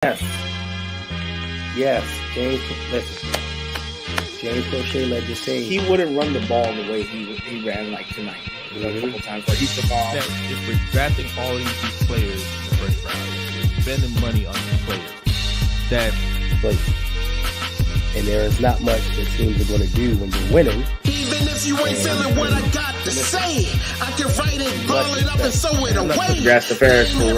Yes, yes. James Crochet led the team. He wouldn't run the ball the way he ran like tonight. Like a couple times where he took off. If we're drafting all these players in the first round, we're spending money on these players. And there is not much that teams are going to do when you're winning. Even if you ain't feeling what I got to say, I can write it, ball it up, and sew it away. Congrats to Ferris for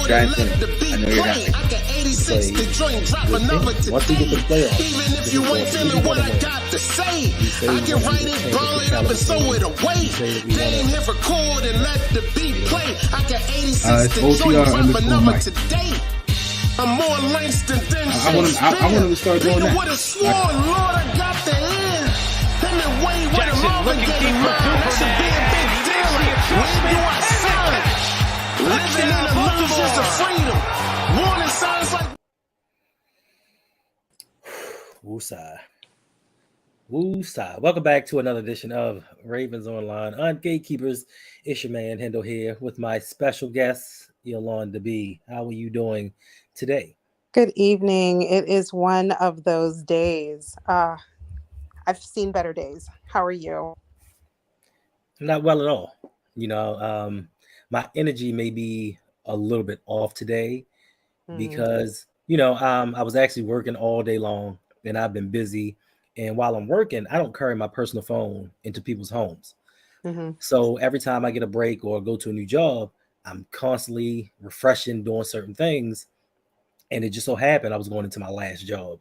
Giants winning. I know you're happy. I got 86 to drink, drop another today. Even if you ain't feeling what I got to say, I can write it, ball it up, and sew it away. They ain't hit record and let the beat play. I got 86 to drink, drop another today. I'm more Langston than I want him to start doing that. Would have sworn, Lord, I got the end. Him and Wade with a Marvin Gaye mine. That should be a big deal. When do I sign? Living in the illusions of freedom. Warning signs like. Woosah. Woosah. Welcome back to another edition of Ravens Online on Gatekeepers. It's your man Hendo here with my special guest, Yolanda B. How are you doing today? Good evening. It is one of those days. I've seen better days. How are you? Not well at all. My energy may be a little bit off today because, I was actually working all day long and I've been busy. And while I'm working, I don't carry my personal phone into people's homes. Mm-hmm. So every time I get a break or go to a new job, I'm constantly refreshing, doing certain things. And it just so happened I was going into my last job.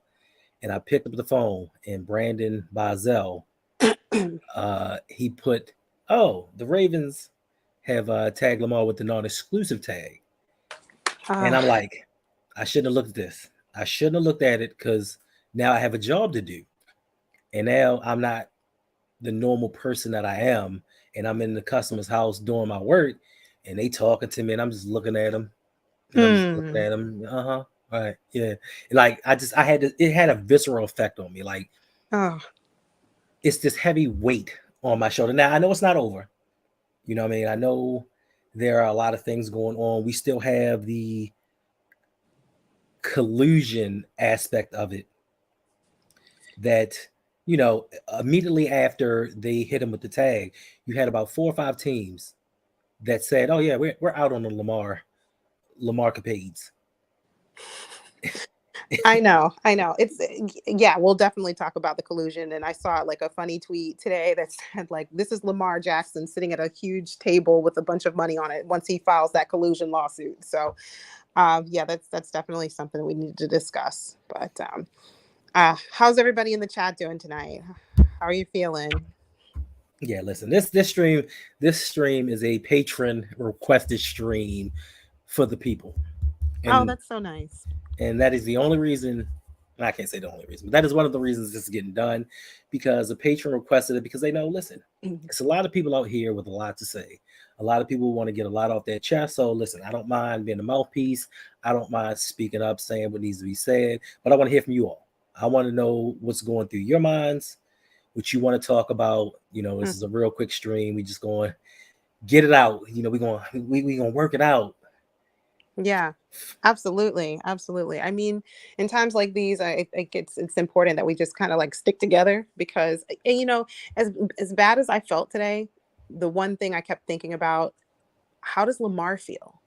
And I picked up the phone and Brandon Bazel, he put, the Ravens have tagged Lamar with the non-exclusive tag. And I'm like, I shouldn't have looked at this. I shouldn't have looked at it because now I have a job to do. And now I'm not the normal person that I am. And I'm in the customer's house doing my work. And they talking to me and I'm just looking at them. And I'm just looking at them. All right. Yeah. Like it had a visceral effect on me. Like, it's this heavy weight on my shoulder. Now I know it's not over. You know what I mean? I know there are a lot of things going on. We still have the collusion aspect of it that, immediately after they hit him with the tag, you had about 4 or 5 teams that said, "Oh yeah, we're out on the Lamar capades." I know. We'll definitely talk about the collusion. And I saw like a funny tweet today that said like, this is Lamar Jackson sitting at a huge table with a bunch of money on it once he files that collusion lawsuit. So that's definitely something we need to discuss. But how's everybody in the chat doing tonight? How are you feeling? Yeah, listen, this stream is a patron requested stream for the people. And, that's so nice. And that is the only reason, I can't say the only reason, but that is one of the reasons this is getting done, because a patron requested it because they know, listen, it's a lot of people out here with a lot to say. A lot of people want to get a lot off their chest. So listen, I don't mind being a mouthpiece. I don't mind speaking up, saying what needs to be said, but I want to hear from you all. I want to know what's going through your minds, what you want to talk about. This is a real quick stream. We just going to get it out. We're going to work it out. Yeah, absolutely. I mean, in times like these, I think it's important that we just kind of like stick together because, as bad as I felt today, the one thing I kept thinking about, how does Lamar feel?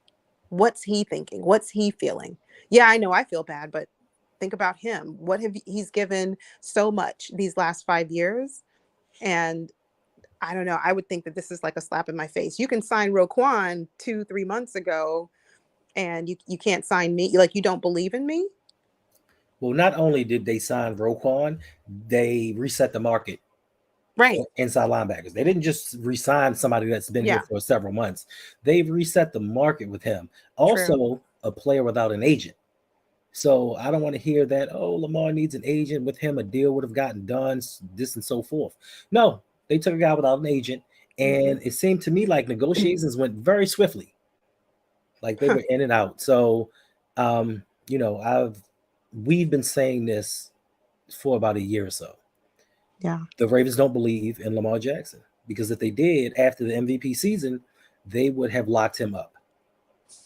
What's he thinking? What's he feeling? Yeah, I know I feel bad, but think about him. He's given so much these last 5 years. And I don't know, I would think that this is like a slap in my face. You can sign Roquan 2-3 months ago and you can't sign me. Like, you don't believe in me? Well, not only did they sign Roquan, they reset the market. Right. Inside linebackers. They didn't just re-sign somebody that's been here for several months. They've reset the market with him. Also, a player without an agent. So I don't want to hear that, Lamar needs an agent. With him, a deal would have gotten done, this and so forth. No, they took a guy without an agent. And it seemed to me like negotiations went very swiftly. Like they were in and out. So, we've been saying this for about a year or so. Yeah. The Ravens don't believe in Lamar Jackson because if they did after the MVP season, they would have locked him up.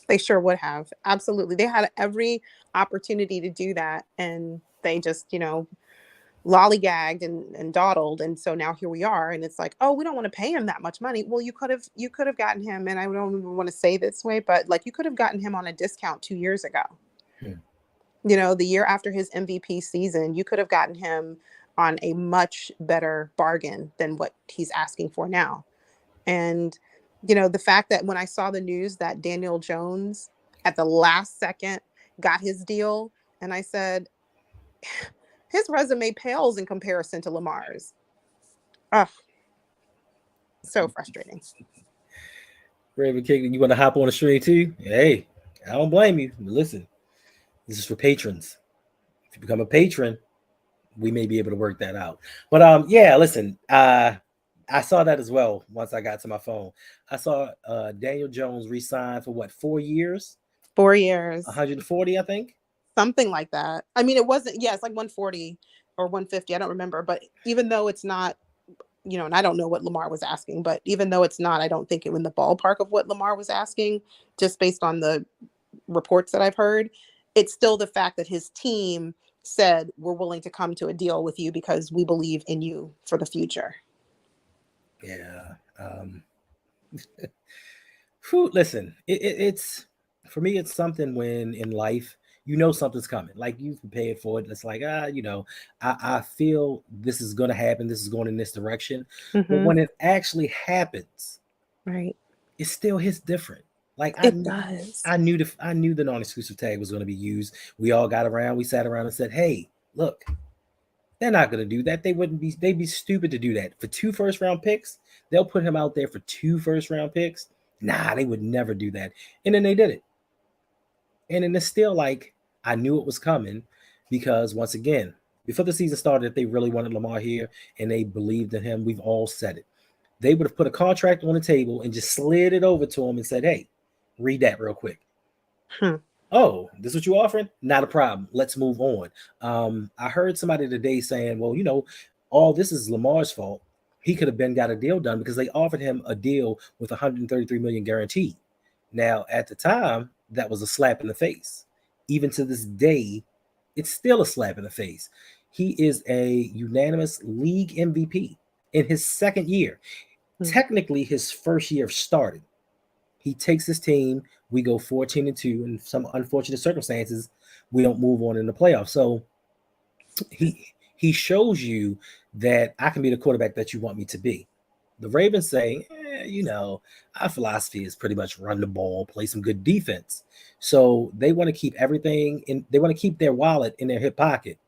They sure would have. Absolutely. They had every opportunity to do that. And they just, lollygagged and dawdled. And so now here we are. And it's like, oh, we don't want to pay him that much money. Well, you could have gotten him. And I don't even want to say this way, but like you could have gotten him on a discount 2 years ago. Hmm. The year after his MVP season, you could have gotten him on a much better bargain than what he's asking for now. And, the fact that when I saw the news that Daniel Jones at the last second got his deal, and I said, his resume pales in comparison to Lamar's. Ugh, so frustrating. Raven King, you want to hop on the stream too? Hey, I don't blame you. Listen, this is for patrons. If you become a patron, we may be able to work that out. But yeah, listen, I saw that as well once I got to my phone. I saw Daniel Jones re-sign for what, 4 years? 4 years. 140, I think. Something like that. I mean, it wasn't, it's like 140 or 150. I don't remember. But even though it's not, and I don't know what Lamar was asking, but even though it's not, I don't think it was in the ballpark of what Lamar was asking, just based on the reports that I've heard. It's still the fact that his team said, we're willing to come to a deal with you because we believe in you for the future. Yeah. Listen, it's for me, it's something when in life, something's coming. Like you've prepared for it. It's like, I feel this is going to happen. This is going in this direction. Mm-hmm. But when it actually happens, right, it still hits different. Like it does. I knew the non-exclusive tag was going to be used. We all got around. We sat around and said, hey, look, they're not going to do that. They'd be stupid to do that. For 2 first-round picks, they'll put him out there for 2 first-round picks. Nah, they would never do that. And then they did it. And then it's still like, I knew it was coming because once again, before the season started, if they really wanted Lamar here and they believed in him, we've all said it. They would have put a contract on the table and just slid it over to him and said, hey, read that real quick. Oh, this is what you're offering? Not a problem. Let's move on. I heard somebody today saying, well, all this is Lamar's fault. He could have got a deal done because they offered him a deal with $133 million guaranteed. Now, at the time, that was a slap in the face. Even to this day, it's still a slap in the face. He is a unanimous league MVP in his second year. Technically, his first year of starting. He takes his team. We go 14-2. In some unfortunate circumstances, we don't move on in the playoffs. So he shows you that I can be the quarterback that you want me to be. The Ravens say, our philosophy is pretty much run the ball, play some good defense. So they want to keep everything in. They want to keep their wallet in their hip pocket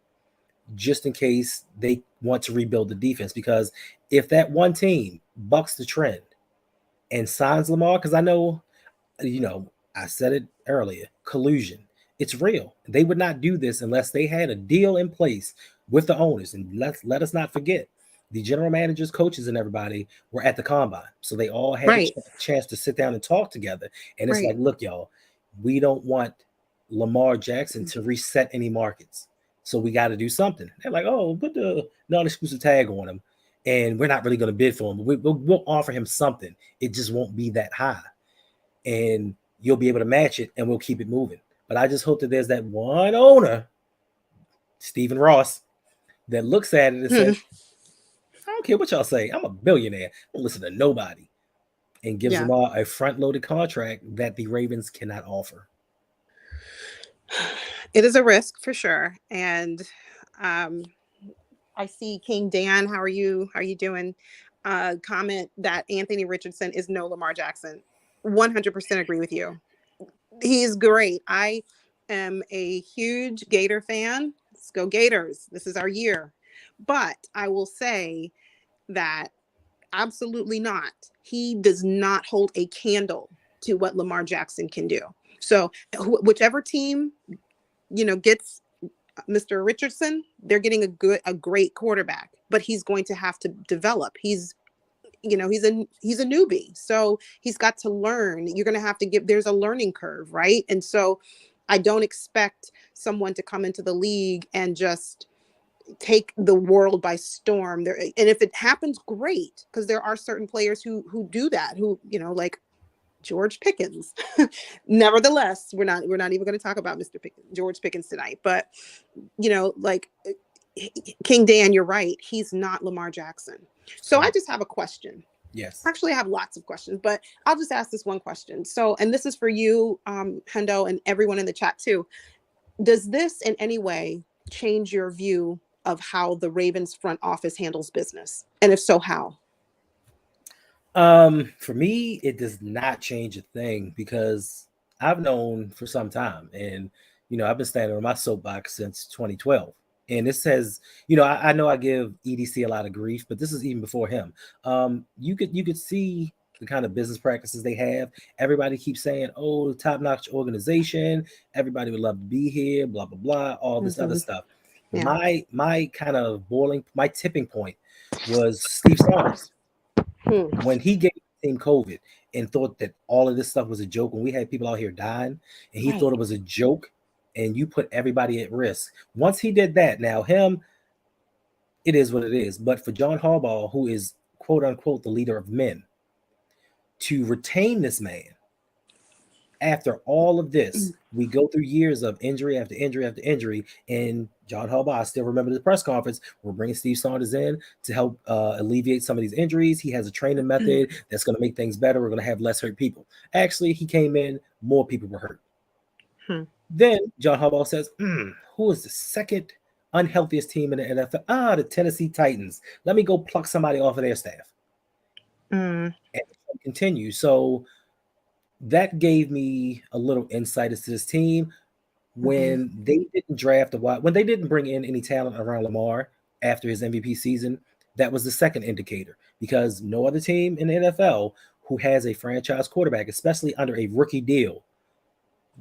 just in case they want to rebuild the defense. Because if that one team bucks the trend and signs Lamar, because I know, I said it earlier, collusion. It's real. They would not do this unless they had a deal in place with the owners. And let us not forget, the general managers, coaches, and everybody were at the combine. So they all had a chance to sit down and talk together. And it's like, look, y'all, we don't want Lamar Jackson to reset any markets. So we got to do something. They're like, oh, put the non-exclusive tag on him. And we're not really going to bid for him. We'll offer him something. It just won't be that high. And you'll be able to match it, and we'll keep it moving. But I just hope that there's that one owner, Stephen Ross, that looks at it and says, I don't care what y'all say. I'm a billionaire. I don't listen to nobody. And gives them all a front-loaded contract that the Ravens cannot offer. It is a risk for sure. And I see King Dan. How are you? How are you doing? Comment that Anthony Richardson is no Lamar Jackson. 100% agree with you. He's great. I am a huge Gator fan. Let's go Gators. This is our year. But I will say that absolutely not. He does not hold a candle to what Lamar Jackson can do. So whichever team, gets Mr. Richardson, they're getting a great quarterback, but he's going to have to develop. He's a newbie. So he's got to learn. You're going to have to there's a learning curve, right? And so I don't expect someone to come into the league and just take the world by storm there. And if it happens, great. Because there are certain players who do that, who, like George Pickens. Nevertheless, we're not even going to talk about George Pickens tonight. But like King Dan, you're right. He's not Lamar Jackson. So I just have a question. Yes. Actually, I have lots of questions, but I'll just ask this one question. So, and this is for you, Hendo, and everyone in the chat too. Does this in any way change your view of how the Ravens front office handles business? And if so, how? For me, it does not change a thing because I've known for some time, and I've been standing on my soapbox since 2012. And this says, I know I give EDC a lot of grief, but this is even before him. You could see the kind of business practices they have. Everybody keeps saying, "Oh, top-notch organization. Everybody would love to be here." Blah blah blah. All this other stuff. Yeah. My kind of my tipping point was Steve Saunders. When he gave the team COVID and thought that all of this stuff was a joke, when we had people out here dying, and he thought it was a joke, and you put everybody at risk. Once he did that, now it is what it is. But for John Harbaugh, who is quote unquote the leader of men, to retain this man after all of this, we go through years of injury after injury after injury, and John Harbaugh, I still remember the press conference, we're bringing Steve Saunders in to help alleviate some of these injuries. He has a training method that's going to make things better. We're going to have less hurt people. Actually, he came in, more people were hurt. Then John Harbaugh says, who is the second unhealthiest team in the NFL? The Tennessee Titans. Let me go pluck somebody off of their staff. And continue. So that gave me a little insight into this team. When they didn't draft when they didn't bring in any talent around Lamar after his MVP season, that was the second indicator, because no other team in the NFL who has a franchise quarterback, especially under a rookie deal,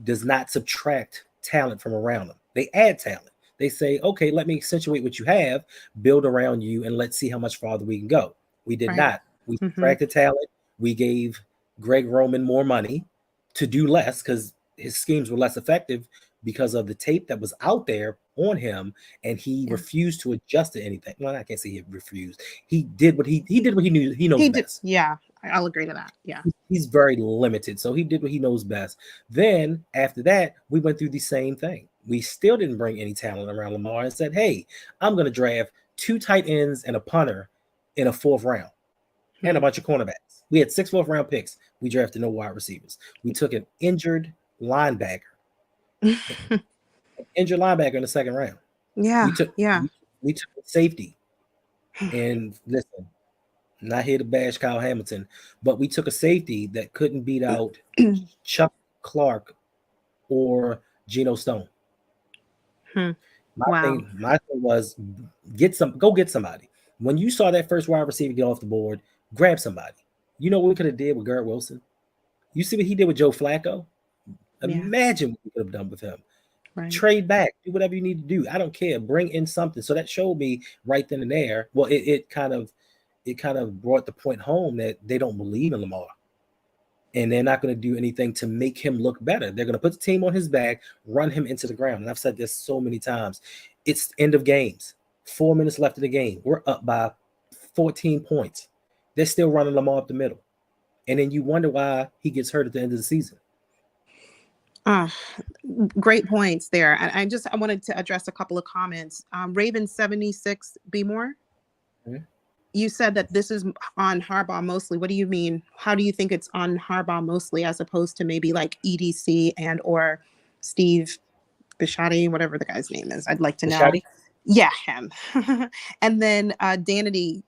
does not subtract talent from around them. They add talent. They say, okay, let me accentuate what you have, build around you, and let's see how much farther we can go. We did not. We subtracted talent. We gave Greg Roman more money to do less because his schemes were less effective because of the tape that was out there on him, and he refused to adjust to anything. Well, I can't say he refused. He did what he did what he knew he knows best. Yeah, I'll agree to that. Yeah. He's very limited, so he did what he knows best. Then after that, we went through the same thing. We still didn't bring any talent around Lamar and said, hey, I'm going to draft 2 tight ends and a punter in a 4th round and a bunch of cornerbacks. We had 6 4th-round picks. We drafted no wide receivers. We took an injured linebacker. Injured linebacker in the 2nd round. We took a safety. And listen, I'm not here to bash Kyle Hamilton, but we took a safety that couldn't beat out Chuck Clark or Geno Stone. My thing was go get somebody. When you saw that first wide receiver get off the board, grab somebody. You know what we could have did with Garrett Wilson? You see what he did with Joe Flacco? Imagine what we could have done with him. Right. Trade back, do whatever you need to do. I don't care. Bring in something. So that showed me right then and there. Well, it kind of brought the point home that they don't believe in Lamar. And they're not going to do anything to make him look better. They're going to put the team on his back, run him into the ground. And I've said this so many times. It's end of games. 4 minutes left of the game. We're up by 14 points. They're still running Lamar up the middle. And then you wonder why he gets hurt at the end of the season. Great points there. I wanted to address a couple of comments. Ravens 76 B More. You said that this is on Harbaugh mostly. What do you mean? How do you think it's on Harbaugh mostly as opposed to maybe like EDC and or Steve Bisciotti, whatever the guy's name is? I'd like to know. Bisciotti? Yeah, him. And then Danity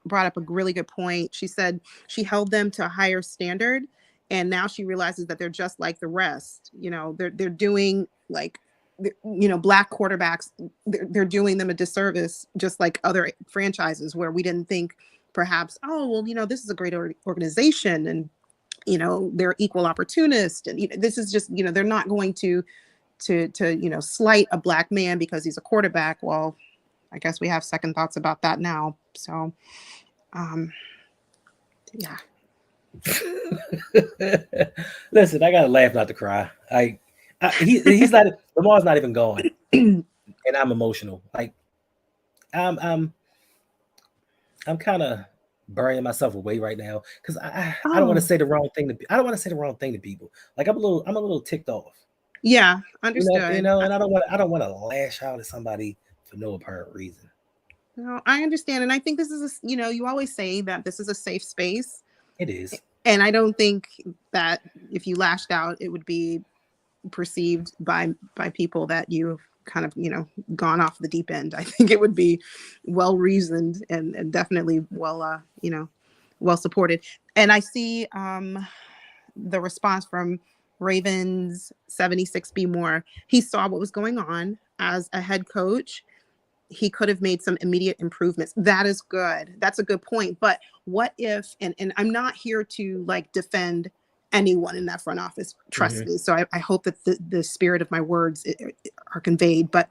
brought up a really good point. She said she held them to a higher standard, and now she realizes that they're just like the rest. They're doing like, black quarterbacks, they're doing them a disservice, just like other franchises where we didn't think perhaps, this is a great organization and, they're equal opportunists. And this is just, they're not going to slight a black man because he's a quarterback. Well, I guess we have second thoughts about that now. So, yeah. Listen, I gotta laugh not to cry. He's not. Lamar's not even going, and I'm emotional. Like, I'm kind of burying myself away right now because I don't want to Oh, say the wrong thing I don't want to say the wrong thing to people. Like I'm a little ticked off. yeah, understood. And I don't want to lash out at somebody for no apparent reason. No, I understand, and I think this is you always say that this is a safe space, It is. and I don't think that if you lashed out, it would be perceived by people that you've kind of gone off the deep end. I think it would be well reasoned and definitely well supported. And I see the response from Ravens 76B Moore. He saw what was going on as a head coach. He could have made some immediate improvements. That is good. That's a good point. But what if, and I'm not here to like defend anyone in that front office, trust me. So I hope that the spirit of my words are conveyed. But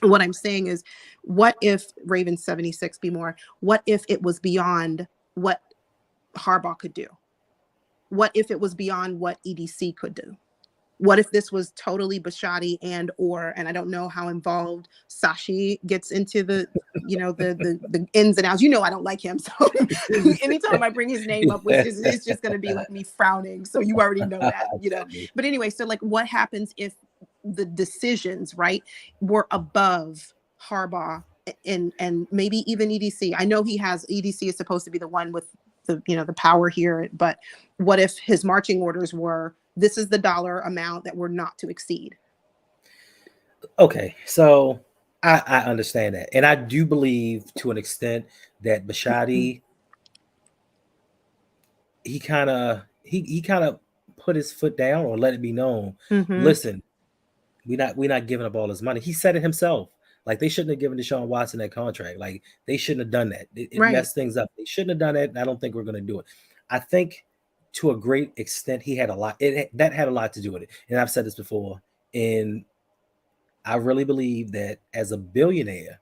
what I'm saying is, what if Ravens 76 be more? What if it was beyond what Harbaugh could do? What if it was beyond what EDC could do? What if this was totally Bisciotti and I don't know how involved Sashi gets into the ins and outs. I don't like him. So anytime I bring his name up, it's just going to be like me frowning. So you already know that, But anyway, so like what happens if the decisions, right, were above Harbaugh and maybe even EDC? I know EDC is supposed to be the one with the power here, but what if his marching orders were, this is the dollar amount that we're not to exceed? Okay, so I understand that, and I do believe to an extent that Bisciotti he kind of put his foot down or let it be known. Listen, we're not giving up all his money. He said it himself. Like they shouldn't have given Deshaun Watson that contract. Like they shouldn't have done that. It messed things up. They shouldn't have done it. And I don't think we're going to do it. I think to a great extent he had a lot. That had a lot to do with it. And I've said this before. And I really believe that as a billionaire,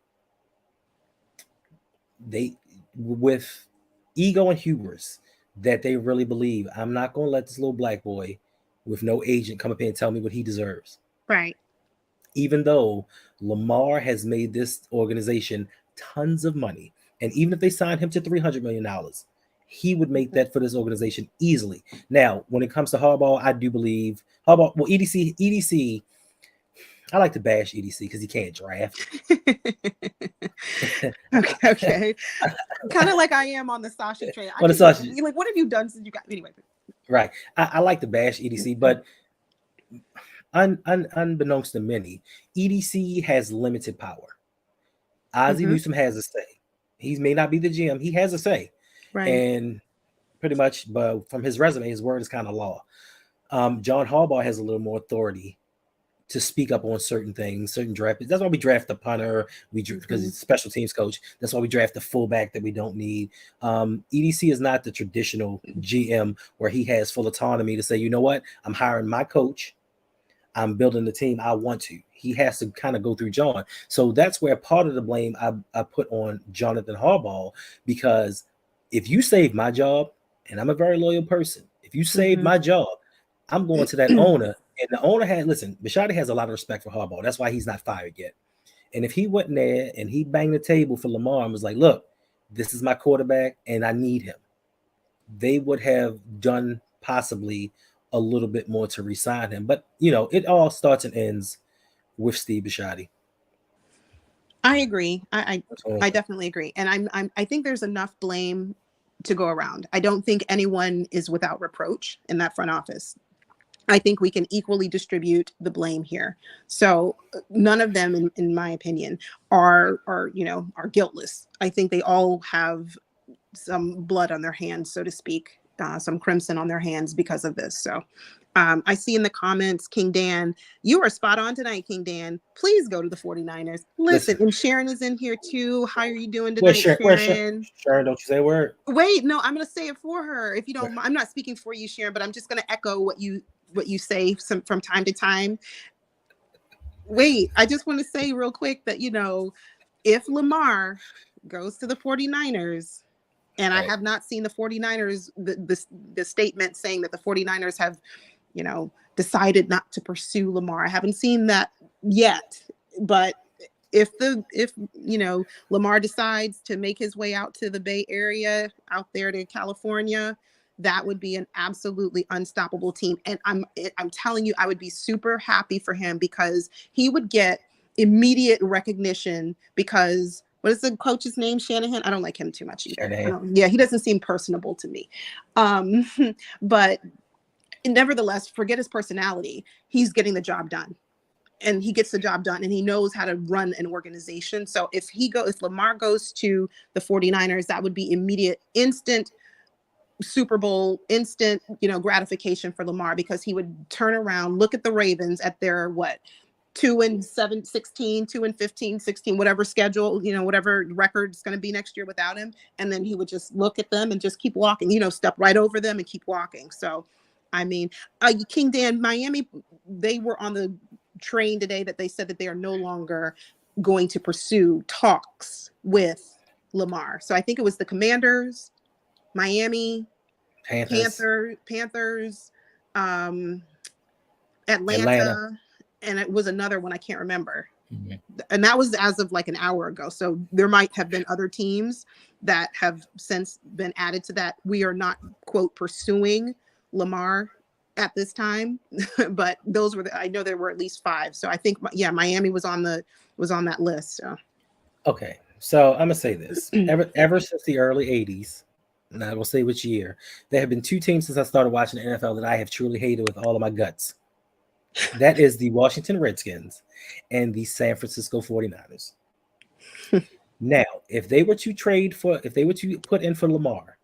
they with ego and hubris, that they really believe I'm not going to let this little black boy with no agent come up here and tell me what he deserves. Right. Even though Lamar has made this organization tons of money, and even if they signed him to $300 million, he would make that for this organization easily. Now, when it comes to Harbaugh, I do believe Harbaugh. Well, EDC. I like to bash EDC because he can't draft. Okay. Kind of like I am on the Sashi train. Like, what have you done since you got anyway? Right. I like to bash EDC, but unbeknownst to many, EDC has limited power. Ozzie Newsome has a say. He may not be the GM. He has a say. Right. And pretty much, but from his resume, his word is kind of law. John Harbaugh has a little more authority to speak up on certain things, certain draft. That's why we draft the punter. Because he's a special teams coach. That's why we draft the fullback that we don't need. EDC is not the traditional GM where he has full autonomy to say, you know what, I'm hiring my coach. I'm building the team I want to. He has to kind of go through John. So that's where part of the blame I put on Jonathan Harbaugh, because if you save my job, and I'm a very loyal person, if you save my job, I'm going to that owner. And the owner Bisciotti has a lot of respect for Harbaugh. That's why he's not fired yet. And if he went in there and he banged the table for Lamar and was like, look, this is my quarterback and I need him, they would have done possibly a little bit more to re-sign him. But, it all starts and ends with Steve Bisciotti. I agree. I definitely agree. And I think there's enough blame to go around. I don't think anyone is without reproach in that front office. I think we can equally distribute the blame here. So none of them, in my opinion, are guiltless. I think they all have some blood on their hands, so to speak, some crimson on their hands because of this. So I see in the comments, King Dan, you are spot on tonight, King Dan. Please go to the 49ers. Listen, and Sharon is in here too. How are you doing tonight, Sharon? Sharon, don't you say a word. Wait, no, I'm going to say it for her. If you don't mind, I'm not speaking for you, Sharon, but I'm just going to echo what you say from time to time. Wait, I just want to say real quick that, if Lamar goes to the 49ers, and I have not seen the 49ers, the statement saying that the 49ers have, decided not to pursue Lamar. I haven't seen that yet, but if Lamar decides to make his way out to the Bay Area, out there to California, that would be an absolutely unstoppable team. And I'm telling you, I would be super happy for him because he would get immediate recognition because what is the coach's name? Shanahan? I don't like him too much either. He doesn't seem personable to me. But nevertheless, forget his personality. He's getting the job done. And he gets the job done and he knows how to run an organization. So if Lamar goes to the 49ers, that would be immediate, instant Super Bowl, instant, gratification for Lamar because he would turn around, look at the Ravens at their 2-7, 16, 2-15, 16, whatever schedule, whatever record is going to be next year without him. And then he would just look at them and just keep walking, step right over them and keep walking. So, I mean, King Dan, Miami, they were on the train today that they said that they are no longer going to pursue talks with Lamar. So I think it was the Commanders, Miami, Panthers, Atlanta, and it was another one I can't remember. Mm-hmm. And that was as of like an hour ago. So there might have been other teams that have since been added to that. We are not, quote, pursuing Lamar at this time, but those were I know there were at least 5. So I think, Miami was on that list. So. Okay. So I'm gonna say this ever since the early 80s, and I will say which year, there have been 2 teams since I started watching the NFL that I have truly hated with all of my guts. That is the Washington Redskins and the San Francisco 49ers. Now, if they were to put in for Lamar,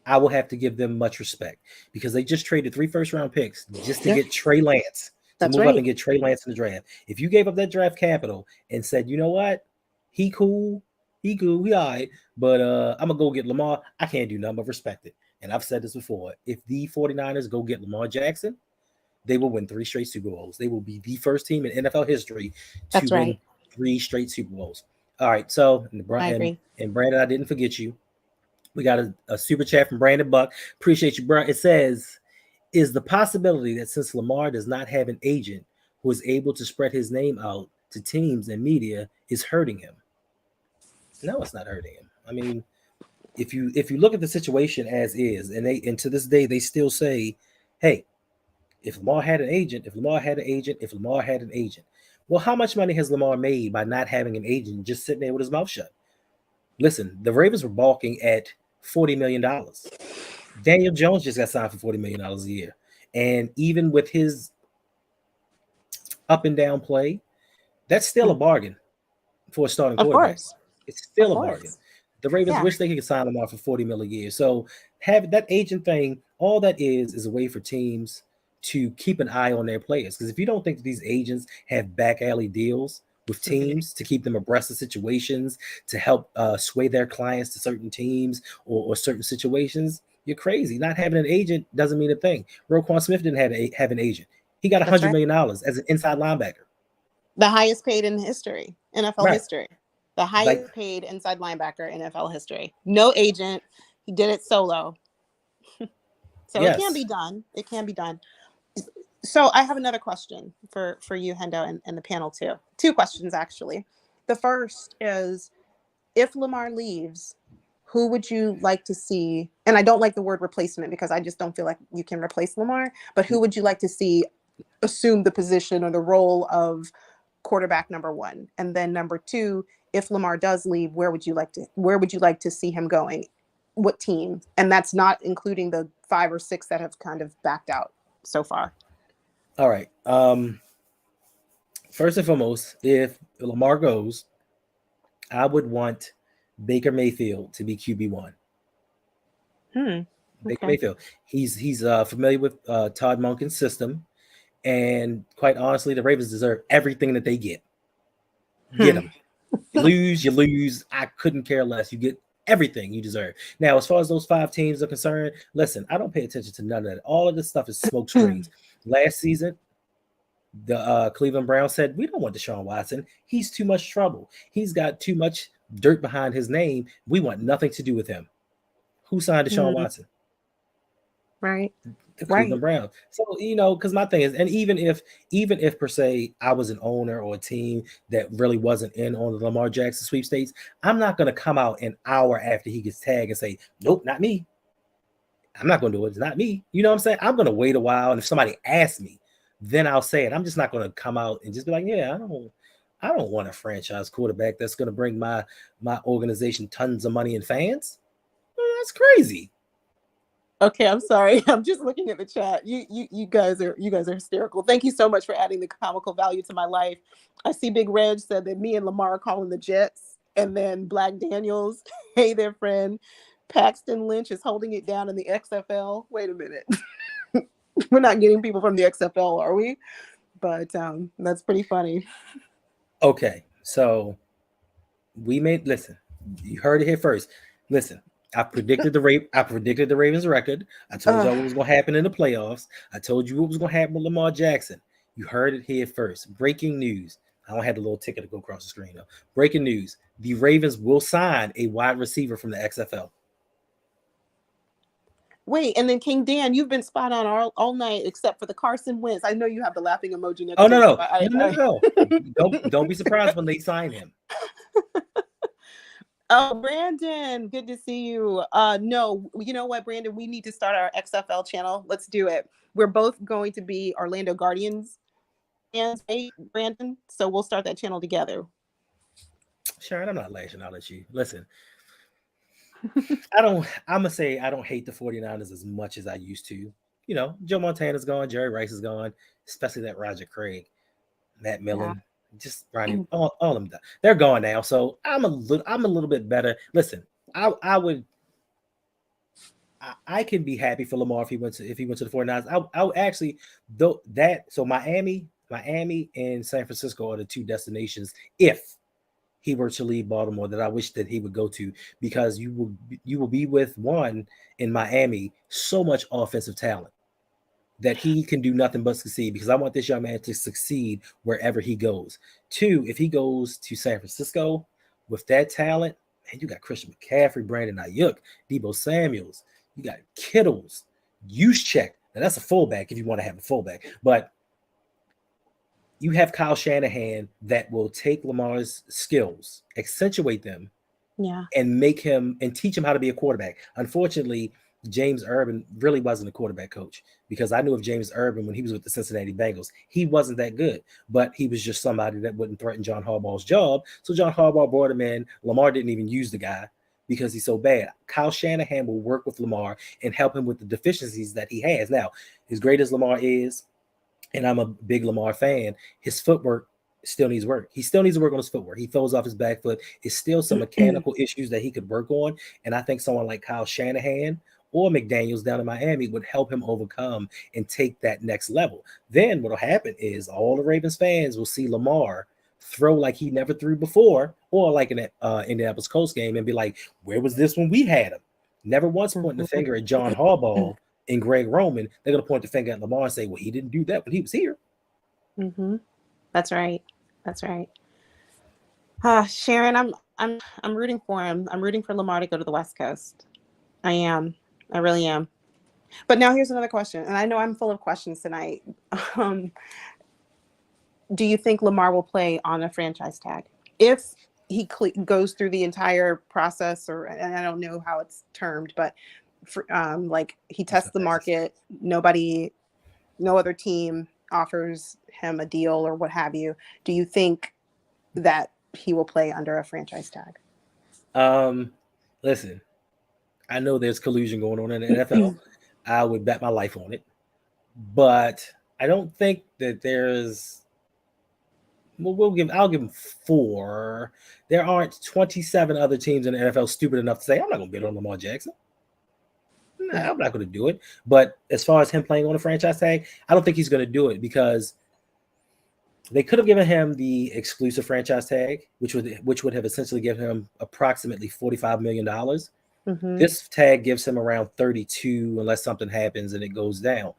I will have to give them much respect because they just traded 3 first-round picks just to get Trey Lance, to move up and get Trey Lance in the draft. If you gave up that draft capital and said, you know what, he cool, he all right, but I'm going to go get Lamar, I can't do nothing but respect it. And I've said this before. If the 49ers go get Lamar Jackson, they will win 3 straight Super Bowls. They will be the first team in NFL history to win 3 straight Super Bowls. All right, so, and Brandon, I didn't forget you. We got a super chat from Brandon Buck. Appreciate you, bro. It says, is the possibility that since Lamar does not have an agent who is able to spread his name out to teams and media is hurting him? No, it's not hurting him. I mean, if you look at the situation as is, and to this day, they still say, hey, if Lamar had an agent, well, how much money has Lamar made by not having an agent just sitting there with his mouth shut? Listen, the Ravens were balking at $40 million. Daniel Jones just got signed for $40 million a year. And even with his up and down play, that's still a bargain for a starting quarterback. Course. It's still a bargain. The Ravens wish they could sign Lamar for $40 million a year. So have that agent thing, all that is a way for teams to keep an eye on their players. Because if you don't think that these agents have back alley deals with teams to keep them abreast of situations, to help sway their clients to certain teams or certain situations, you're crazy. Not having an agent doesn't mean a thing. Roquan Smith didn't have an agent. He got $100 million as an inside linebacker. The highest paid in history, NFL history. The highest paid inside linebacker in NFL history. No agent. He did it solo. So it can be done. It can be done. So I have another question for you, Hendo, and the panel too. 2 questions, actually. The first is, if Lamar leaves, who would you like to see? And I don't like the word replacement because I just don't feel like you can replace Lamar. But who would you like to see assume the position or the role of quarterback number 1? And then number 2, if Lamar does leave, where would you like to see him going? What team? And that's not including the 5 or 6 that have kind of backed out so far. All right. First and foremost, if Lamar goes, I would want Baker Mayfield to be QB1. Baker Mayfield. He's familiar with Todd Monken's system, and quite honestly, the Ravens deserve everything that they get. Get them. You lose. I couldn't care less. You get everything you deserve. Now, as far as those 5 teams are concerned, listen, I don't pay attention to none of that. All of this stuff is smoke screens. Last season, the Cleveland Browns said, we don't want Deshaun Watson. He's too much trouble. He's got too much dirt behind his name. We want nothing to do with him. Who signed Deshaun Watson? Right. The Right. Cleveland Browns. So, because my thing is, and even if per se I was an owner or a team that really wasn't in on the Lamar Jackson sweepstakes, I'm not going to come out an hour after he gets tagged and say, nope, not me. I'm not going to do it. It's not me. You know what I'm saying? I'm going to wait a while. And if somebody asks me, then I'll say it. I'm just not going to come out and just be like, yeah, I don't want a franchise quarterback that's going to bring my organization tons of money and fans. Well, that's crazy. Okay, I'm sorry. I'm just looking at the chat. You guys are hysterical. Thank you so much for adding the comical value to my life. I see Big Reg said that me and Lamar are calling the Jets, and then Black Daniels, hey there, friend. Paxton Lynch is holding it down in the XFL. Wait a minute. We're not getting people from the XFL, are we? But that's pretty funny. Okay, so listen, you heard it here first. Listen, I predicted the Ravens record. I told y'all what was going to happen in the playoffs. I told you what was going to happen with Lamar Jackson. You heard it here first. Breaking news. I don't have the little ticket to go across the screen though. Breaking news. The Ravens will sign a wide receiver from the XFL. Wait, and then King Dan, you've been spot on all night except for the Carson Wentz. I know you have the laughing emoji next Oh to no, it. no. Don't be surprised when they sign him. Oh, Brandon, good to see you. No, you know what, Brandon? We need to start our XFL channel. Let's do it. We're both going to be Orlando Guardians fans, right, Brandon? So we'll start that channel together. Sharon, I'm not lashing out at you. Listen, I'm gonna say I don't hate the 49ers as much as I used to. Joe Montana's gone, Jerry Rice is gone, especially that Roger Craig, Matt Millen, just Ronnie, all of them. They're gone now. So I'm a little bit better. Listen, I can be happy for Lamar if he went to the 49ers. I would actually so Miami and San Francisco are the two destinations if he were to leave Baltimore that I wish that he would go to, because you will be with one in Miami so much offensive talent that he can do nothing but succeed, because I want this young man to succeed wherever he goes. Two, if he goes to San Francisco with that talent, man, you got Christian McCaffrey, Brandon Ayuk, Deebo Samuels, you got Kittles, Juszczyk. Now that's a fullback if you want to have a fullback, but you have Kyle Shanahan that will take Lamar's skills, accentuate them, and teach him how to be a quarterback. Unfortunately, James Urban really wasn't a quarterback coach, because I knew of James Urban when he was with the Cincinnati Bengals. He wasn't that good, but he was just somebody that wouldn't threaten John Harbaugh's job. So John Harbaugh brought him in. Lamar didn't even use the guy because he's so bad. Kyle Shanahan will work with Lamar and help him with the deficiencies that he has. Now, as great as Lamar is, and I'm a big Lamar fan, his footwork still needs work. He still needs to work on his footwork. He throws off his back foot. It's still some mechanical issues that he could work on. And I think someone like Kyle Shanahan or McDaniels down in Miami would help him overcome and take that next level. Then what will happen is all the Ravens fans will see Lamar throw like he never threw before, or like in that Indianapolis Colts game, and be like, where was this when we had him? Never once pointing the finger at John Harbaugh and Greg Roman. They're going to point the finger at Lamar and say, well, he didn't do that when he was here. Mm-hmm. That's right. Sharon, I'm rooting for him. I'm rooting for Lamar to go to the West Coast. I am. I really am. But now here's another question, and I know I'm full of questions tonight. Do you think Lamar will play on a franchise tag if he goes through the entire process, and I don't know how it's termed, but like he tests the market, no other team offers him a deal or what have you? Do you think that he will play under a franchise tag? Listen, I know there's collusion going on in the NFL. I would bet my life on it, but I don't think that there's. I'll give him 4. There aren't 27 other teams in the NFL stupid enough to say, I'm not going to bid on Lamar Jackson. No, I'm not going to do it. But as far as him playing on a franchise tag, I don't think he's going to do it, because they could have given him the exclusive franchise tag, which would have essentially given him approximately $45 million. Mm-hmm. This tag gives him around 32 unless something happens and it goes down.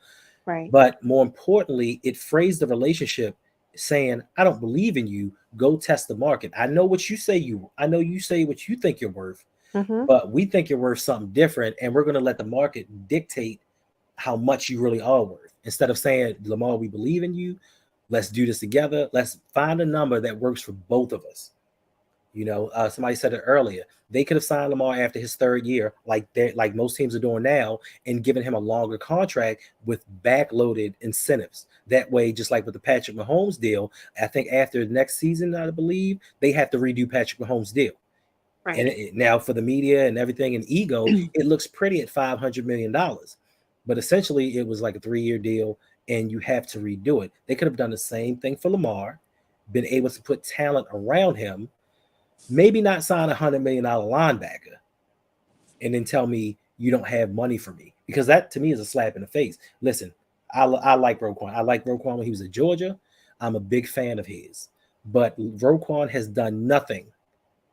Right. But more importantly, it phrased the relationship saying, I don't believe in you. Go test the market. I know what you say. I know you say what you think you're worth, but we think you're worth something different, and we're going to let the market dictate how much you really are worth. Instead of saying, Lamar, we believe in you. Let's do this together. Let's find a number that works for both of us. Somebody said it earlier. They could have signed Lamar after his third year, like most teams are doing now, and given him a longer contract with backloaded incentives. That way, just like with the Patrick Mahomes deal, I think after next season, I believe they have to redo Patrick Mahomes' deal. Right. And now for the media and everything and ego, it looks pretty at $500 million. But essentially, it was like a 3-year deal, and you have to redo it. They could have done the same thing for Lamar, been able to put talent around him, maybe not sign $100 million linebacker, and then tell me you don't have money for me, because that to me is a slap in the face. Listen, I like Roquan. I like Roquan when he was at Georgia. I'm a big fan of his, but Roquan has done nothing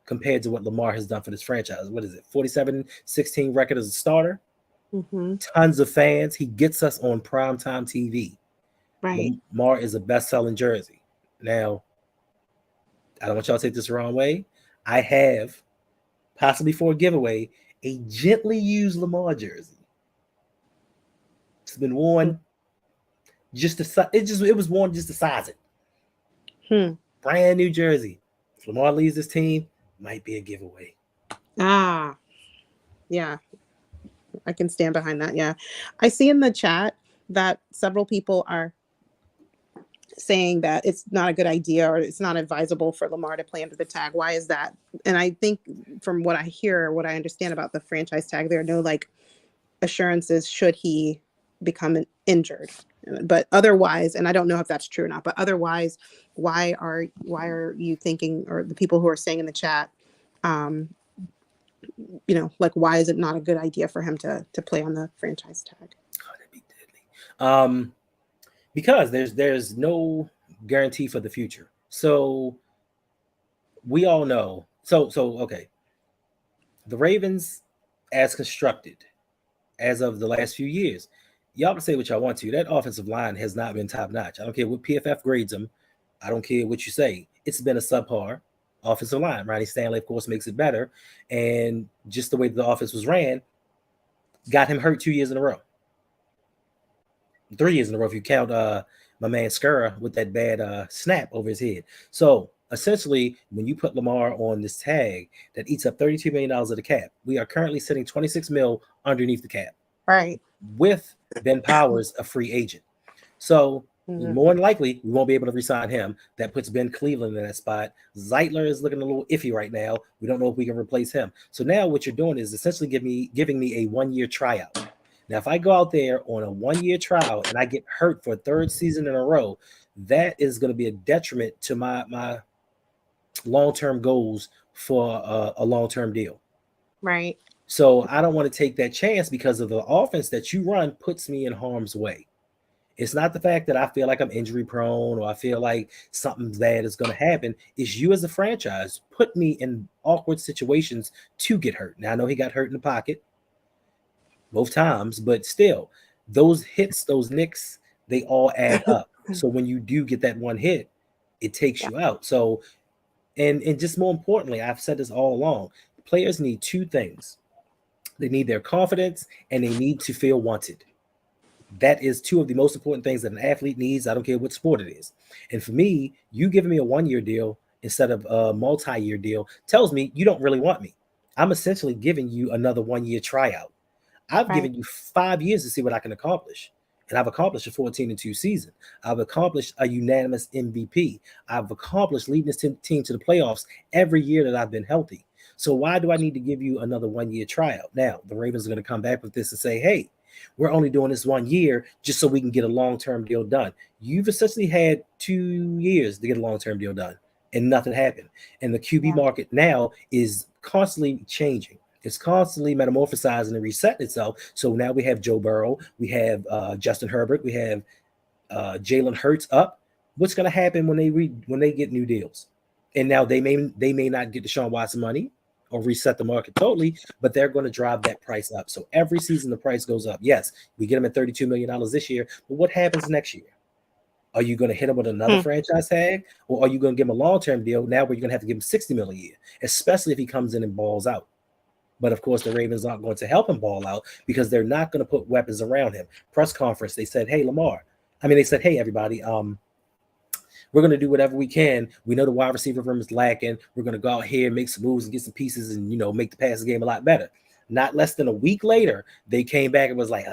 compared to what Lamar has done for this franchise. What is it? 47-16 record as a starter. Mm-hmm. Tons of fans. He gets us on primetime TV. Right. Lamar is a best-selling jersey. Now, I don't want y'all to take this the wrong way. I have, possibly for a giveaway, a gently used Lamar jersey. It's been worn it was worn just to size it. Brand new jersey. If Lamar leaves this team, might be a giveaway. Yeah. I can stand behind that. Yeah. I see in the chat that several people are saying that it's not a good idea or it's not advisable for Lamar to play under the tag. Why is that? And I think from what I hear, what I understand about the franchise tag, there are no like assurances should he become injured. But otherwise, and I don't know if that's true or not, but otherwise, why are you thinking, or the people who are saying in the chat, like, why is it not a good idea for him to play on the franchise tag? Oh, that'd be deadly. Because there's no guarantee for the future. So we all know. So okay. The Ravens, as constructed, as of the last few years, y'all can say what y'all want to. That offensive line has not been top notch. I don't care what PFF grades them. I don't care what you say. It's been a subpar offensive line. Ronnie Stanley, of course, makes it better. And just the way the offense was ran got him hurt 2 years in a row. 3 years in a row if you count my man Skura with that bad snap over his head. So essentially, when you put Lamar on this tag that eats up $32 million of the cap, we are currently sitting $26 million underneath the cap. Right. With Ben Powers, a free agent. So more than likely, we won't be able to re-sign him. That puts Ben Cleveland in that spot. Zeitler is looking a little iffy right now. We don't know if we can replace him. So now what you're doing is essentially giving me a 1-year tryout. Now, if I go out there on a 1-year trial and I get hurt for a third season in a row, that is going to be a detriment to my long-term goals for a long-term deal. Right. So I don't want to take that chance because of the offense that you run puts me in harm's way. It's not the fact that I feel like I'm injury prone or I feel like something bad is going to happen. It's you as a franchise put me in awkward situations to get hurt. Now, I know he got hurt in the pocket both times, but still, those hits, those nicks, they all add up. So when you do get that one hit, it takes you out. So, and just more importantly, I've said this all along, players need two things. They need their confidence and they need to feel wanted. That is two of the most important things that an athlete needs. I don't care what sport it is. And for me, you giving me a 1-year deal instead of a multi-year deal tells me you don't really want me. I'm essentially giving you another 1-year tryout. I've given you 5 years to see what I can accomplish. And I've accomplished a 14-2 season. I've accomplished a unanimous MVP. I've accomplished leading this team to the playoffs every year that I've been healthy. So why do I need to give you another 1-year tryout? Now, the Ravens are going to come back with this and say, hey, we're only doing this 1 year just so we can get a long-term deal done. You've essentially had 2 years to get a long-term deal done, and nothing happened. And the QB market now is constantly changing. It's constantly metamorphosizing and resetting itself. So now we have Joe Burrow, we have Justin Herbert, we have Jalen Hurts up. What's going to happen when they get new deals? And now they may not get Deshaun Watson money or reset the market totally, but they're going to drive that price up. So every season the price goes up. Yes, we get them at $32 million this year, but what happens next year? Are you going to hit him with another franchise tag, or are you going to give him a long-term deal now where you're going to have to give him $60 million a year, especially if he comes in and balls out? But of course, the Ravens aren't going to help him ball out because they're not going to put weapons around him. Press conference, they said, "Hey, Lamar." I mean, they said, "Hey, everybody. We're going to do whatever we can. We know the wide receiver room is lacking. We're going to go out here, make some moves, and get some pieces, and make the passing game a lot better." Not less than a week later, they came back and was like,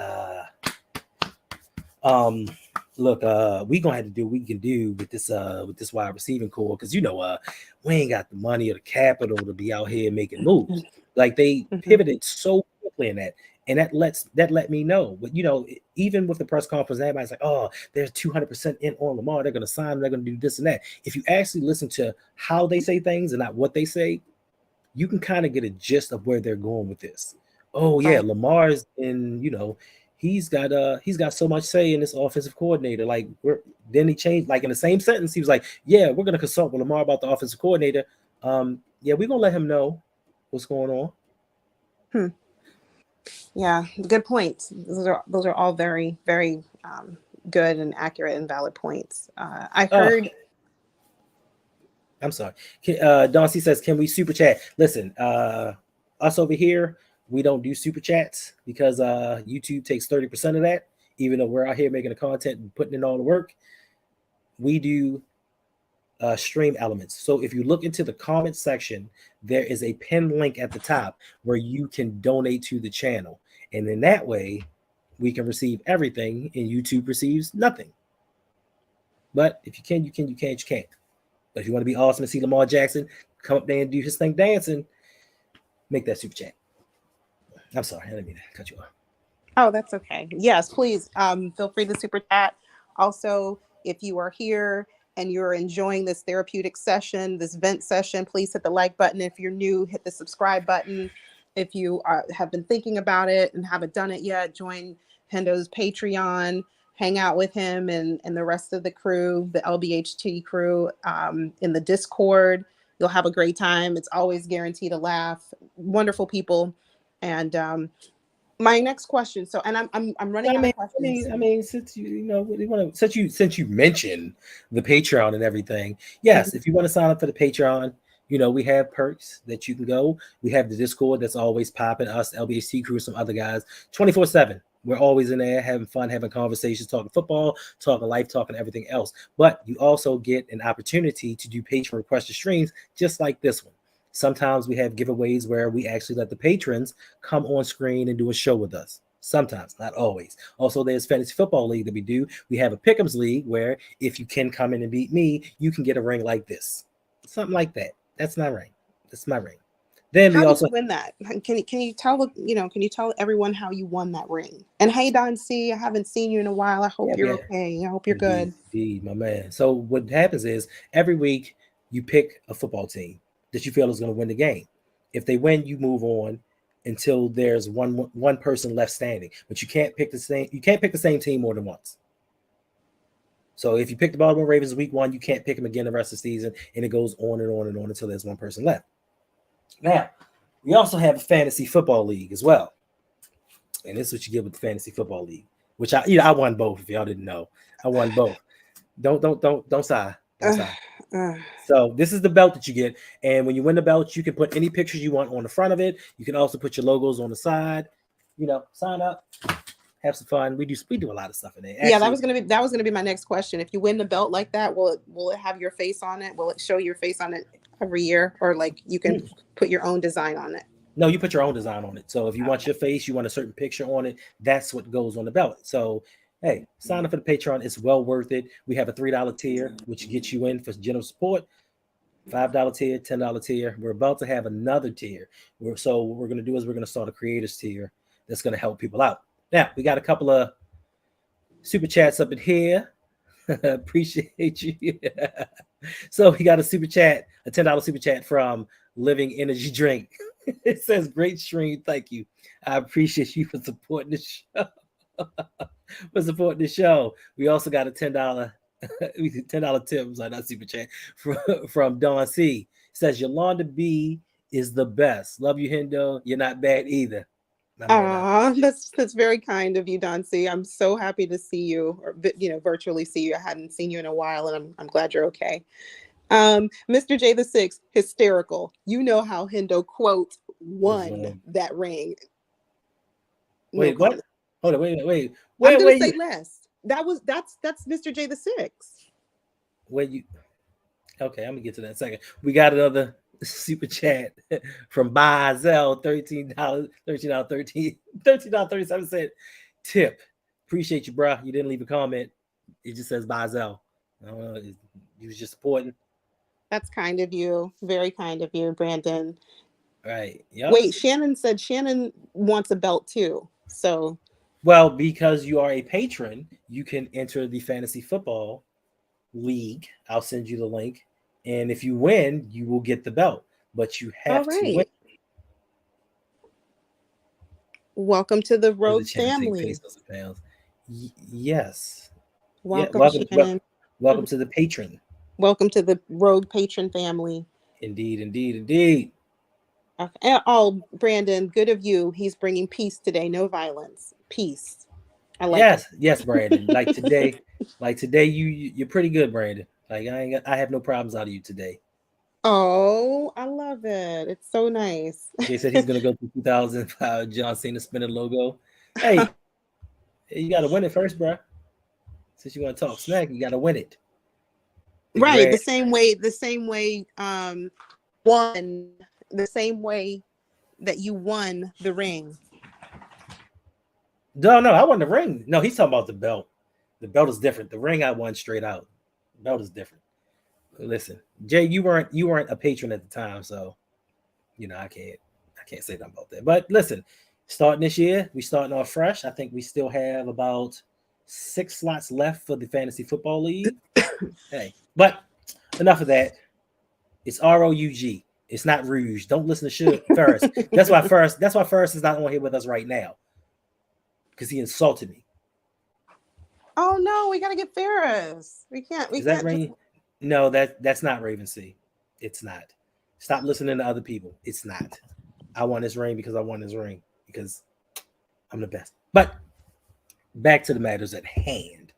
look, we gonna have to do what we can do with this wide receiving core because we ain't got the money or the capital to be out here making moves. Like they pivoted so quickly in that, and that let me know. But even with the press conference, everybody's like, "Oh, they're 200% in on Lamar. They're gonna sign. They're gonna do this and that." If you actually listen to how they say things and not what they say, you can kind of get a gist of where they're going with this. Oh yeah, Right. Lamar's in. He's got so much say in this offensive coordinator. Like then he changed, like in the same sentence, he was like, "Yeah, we're gonna consult with Lamar about the offensive coordinator. Yeah, we're gonna let him know what's going on." Yeah, good points. Those are all very, very good and accurate and valid points. I heard. I'm sorry. Don C says, "Can we super chat?" Listen, us over here, we don't do super chats because YouTube takes 30% of that. Even though we're out here making the content and putting in all the work, we do stream elements. So if you look into the comment section, there is a pinned link at the top where you can donate to the channel, and in that way, we can receive everything, and YouTube receives nothing. But if you can, you can. You can't, you can't. But if you want to be awesome and see Lamar Jackson come up there and do his thing dancing, make that super chat. I'm sorry, I didn't mean to cut you off. Oh, that's okay. Yes, please feel free to super chat. Also, if you are here and you're enjoying this therapeutic session, this vent session, please hit the like button. If you're new, hit the subscribe button. If you have been thinking about it and haven't done it yet, join Hendo's Patreon, hang out with him and the rest of the crew, the LBHT crew, in the Discord. You'll have a great time. It's always guaranteed a laugh. Wonderful people. And my next question. So, and I'm running out of questions. I mean, since since you mentioned the Patreon and everything, yes, if you want to sign up for the Patreon, we have perks that you can go. We have the Discord that's always popping. Us, LBHT crew, some other guys, 24/7. We're always in there having fun, having conversations, talking football, talking life, talking everything else. But you also get an opportunity to do patron requested streams just like this one. Sometimes we have giveaways where we actually let the patrons come on screen and do a show with us. Sometimes, not always. Also, there's Fantasy Football League that we do. We have a Pick'ems League where if you can come in and beat me, you can get a ring like this. Something like that. That's my ring. That's my ring. Then how we did also you win that? Can you tell everyone how you won that ring? And hey, Don C, I haven't seen you in a while. I hope you're okay. I hope you're good. Indeed, my man. So what happens is every week you pick a football team that you feel is going to win the game. If they win, you move on until there's one person left standing. But you can't pick the same team more than once. So if you pick the Baltimore Ravens week 1, you can't pick them again the rest of the season, and it goes on and on and on until there's one person left. Now, we also have a fantasy football league as well. And this is what you get with the fantasy football league, which I won both. If y'all didn't know, I won both. Don't sigh. Don't sigh. So this is the belt that you get. And when you win the belt, you can put any pictures you want on the front of it. You can also put your logos on the side, sign up, have some fun. We do a lot of stuff in there. Actually, yeah, that was gonna be my next question. If you win the belt like that, will it have your face on it? Will it show your face on it every year, or like you can put your own design on it? No, you put your own design on it. So if you want your face, you want a certain picture on it, that's what goes on the belt. So hey, sign up for the Patreon. It's well worth it. We have a $3 tier, which gets you in for general support. $5 tier, $10 tier. We're about to have another tier. So what we're going to do is we're going to start a creators tier that's going to help people out. Now, we got a couple of super chats up in here. Appreciate you. So we got a super chat, a $10 super chat from Living Energy Drink. It says, "Great stream. Thank you. I appreciate you for supporting the show." We also got a $10 tip. I'm sorry, not super chat from Don C. It says, "Yolanda B is the best. Love you, Hendo. You're not bad either." That's very kind of you, Don C. I'm so happy to see you, or virtually see you. I hadn't seen you in a while, and I'm glad you're okay. Mr. J the Sixth, hysterical. You know how Hendo quotes won that ring. Wait, what? Hold on, wait. I'm gonna say less. That's Mr. J the Six. Where you? Okay, I'm gonna get to that in a second. We got another super chat from Bazel, $13, $13.37 tip. Appreciate you, bro. You didn't leave a comment. It just says Bazel. I don't know. You was just supporting. That's kind of you. Very kind of you, Brandon. Right. Yep. Wait, Shannon said Shannon wants a belt too. So, well, because you are a patron, you can enter the fantasy football league. I'll send you the link. And if you win, you will get the belt. But you have to win. Welcome to the Rogue family. Yes. Welcome, Shannon. Welcome to the patron. Welcome to the Rogue patron family. Indeed. Okay. Oh, Brandon, good of you. He's bringing peace today. No violence. Peace. I like it. Yes, Brandon. like today, you're pretty good, Brandon. Like I have no problems out of you today. Oh, I love it. It's so nice. Jay said he's gonna go to 2005 John Cena spinning logo. Hey, you gotta win it first, bro. Since you want to talk smack, you gotta win it. Right. The same way won the same way that you won the ring. No, I won the ring. No, he's talking about the belt. The belt is different. The ring I won straight out. The belt is different. Listen, Jay, you weren't a patron at the time, so I can't say nothing about that. But listen, starting this year, we starting off fresh. I think we still have about 6 slots left for the fantasy football league. Hey, but enough of that. It's ROUG. It's not Rouge. Don't listen to Ferris. That's why Ferris is not on here with us right now. Because he insulted me. Oh no, we gotta get Ferris. We can't. Is that Raven? No, that's not Raven C. It's not. Stop listening to other people. It's not. I won this ring because I won this ring because I'm the best. But back to the matters at hand.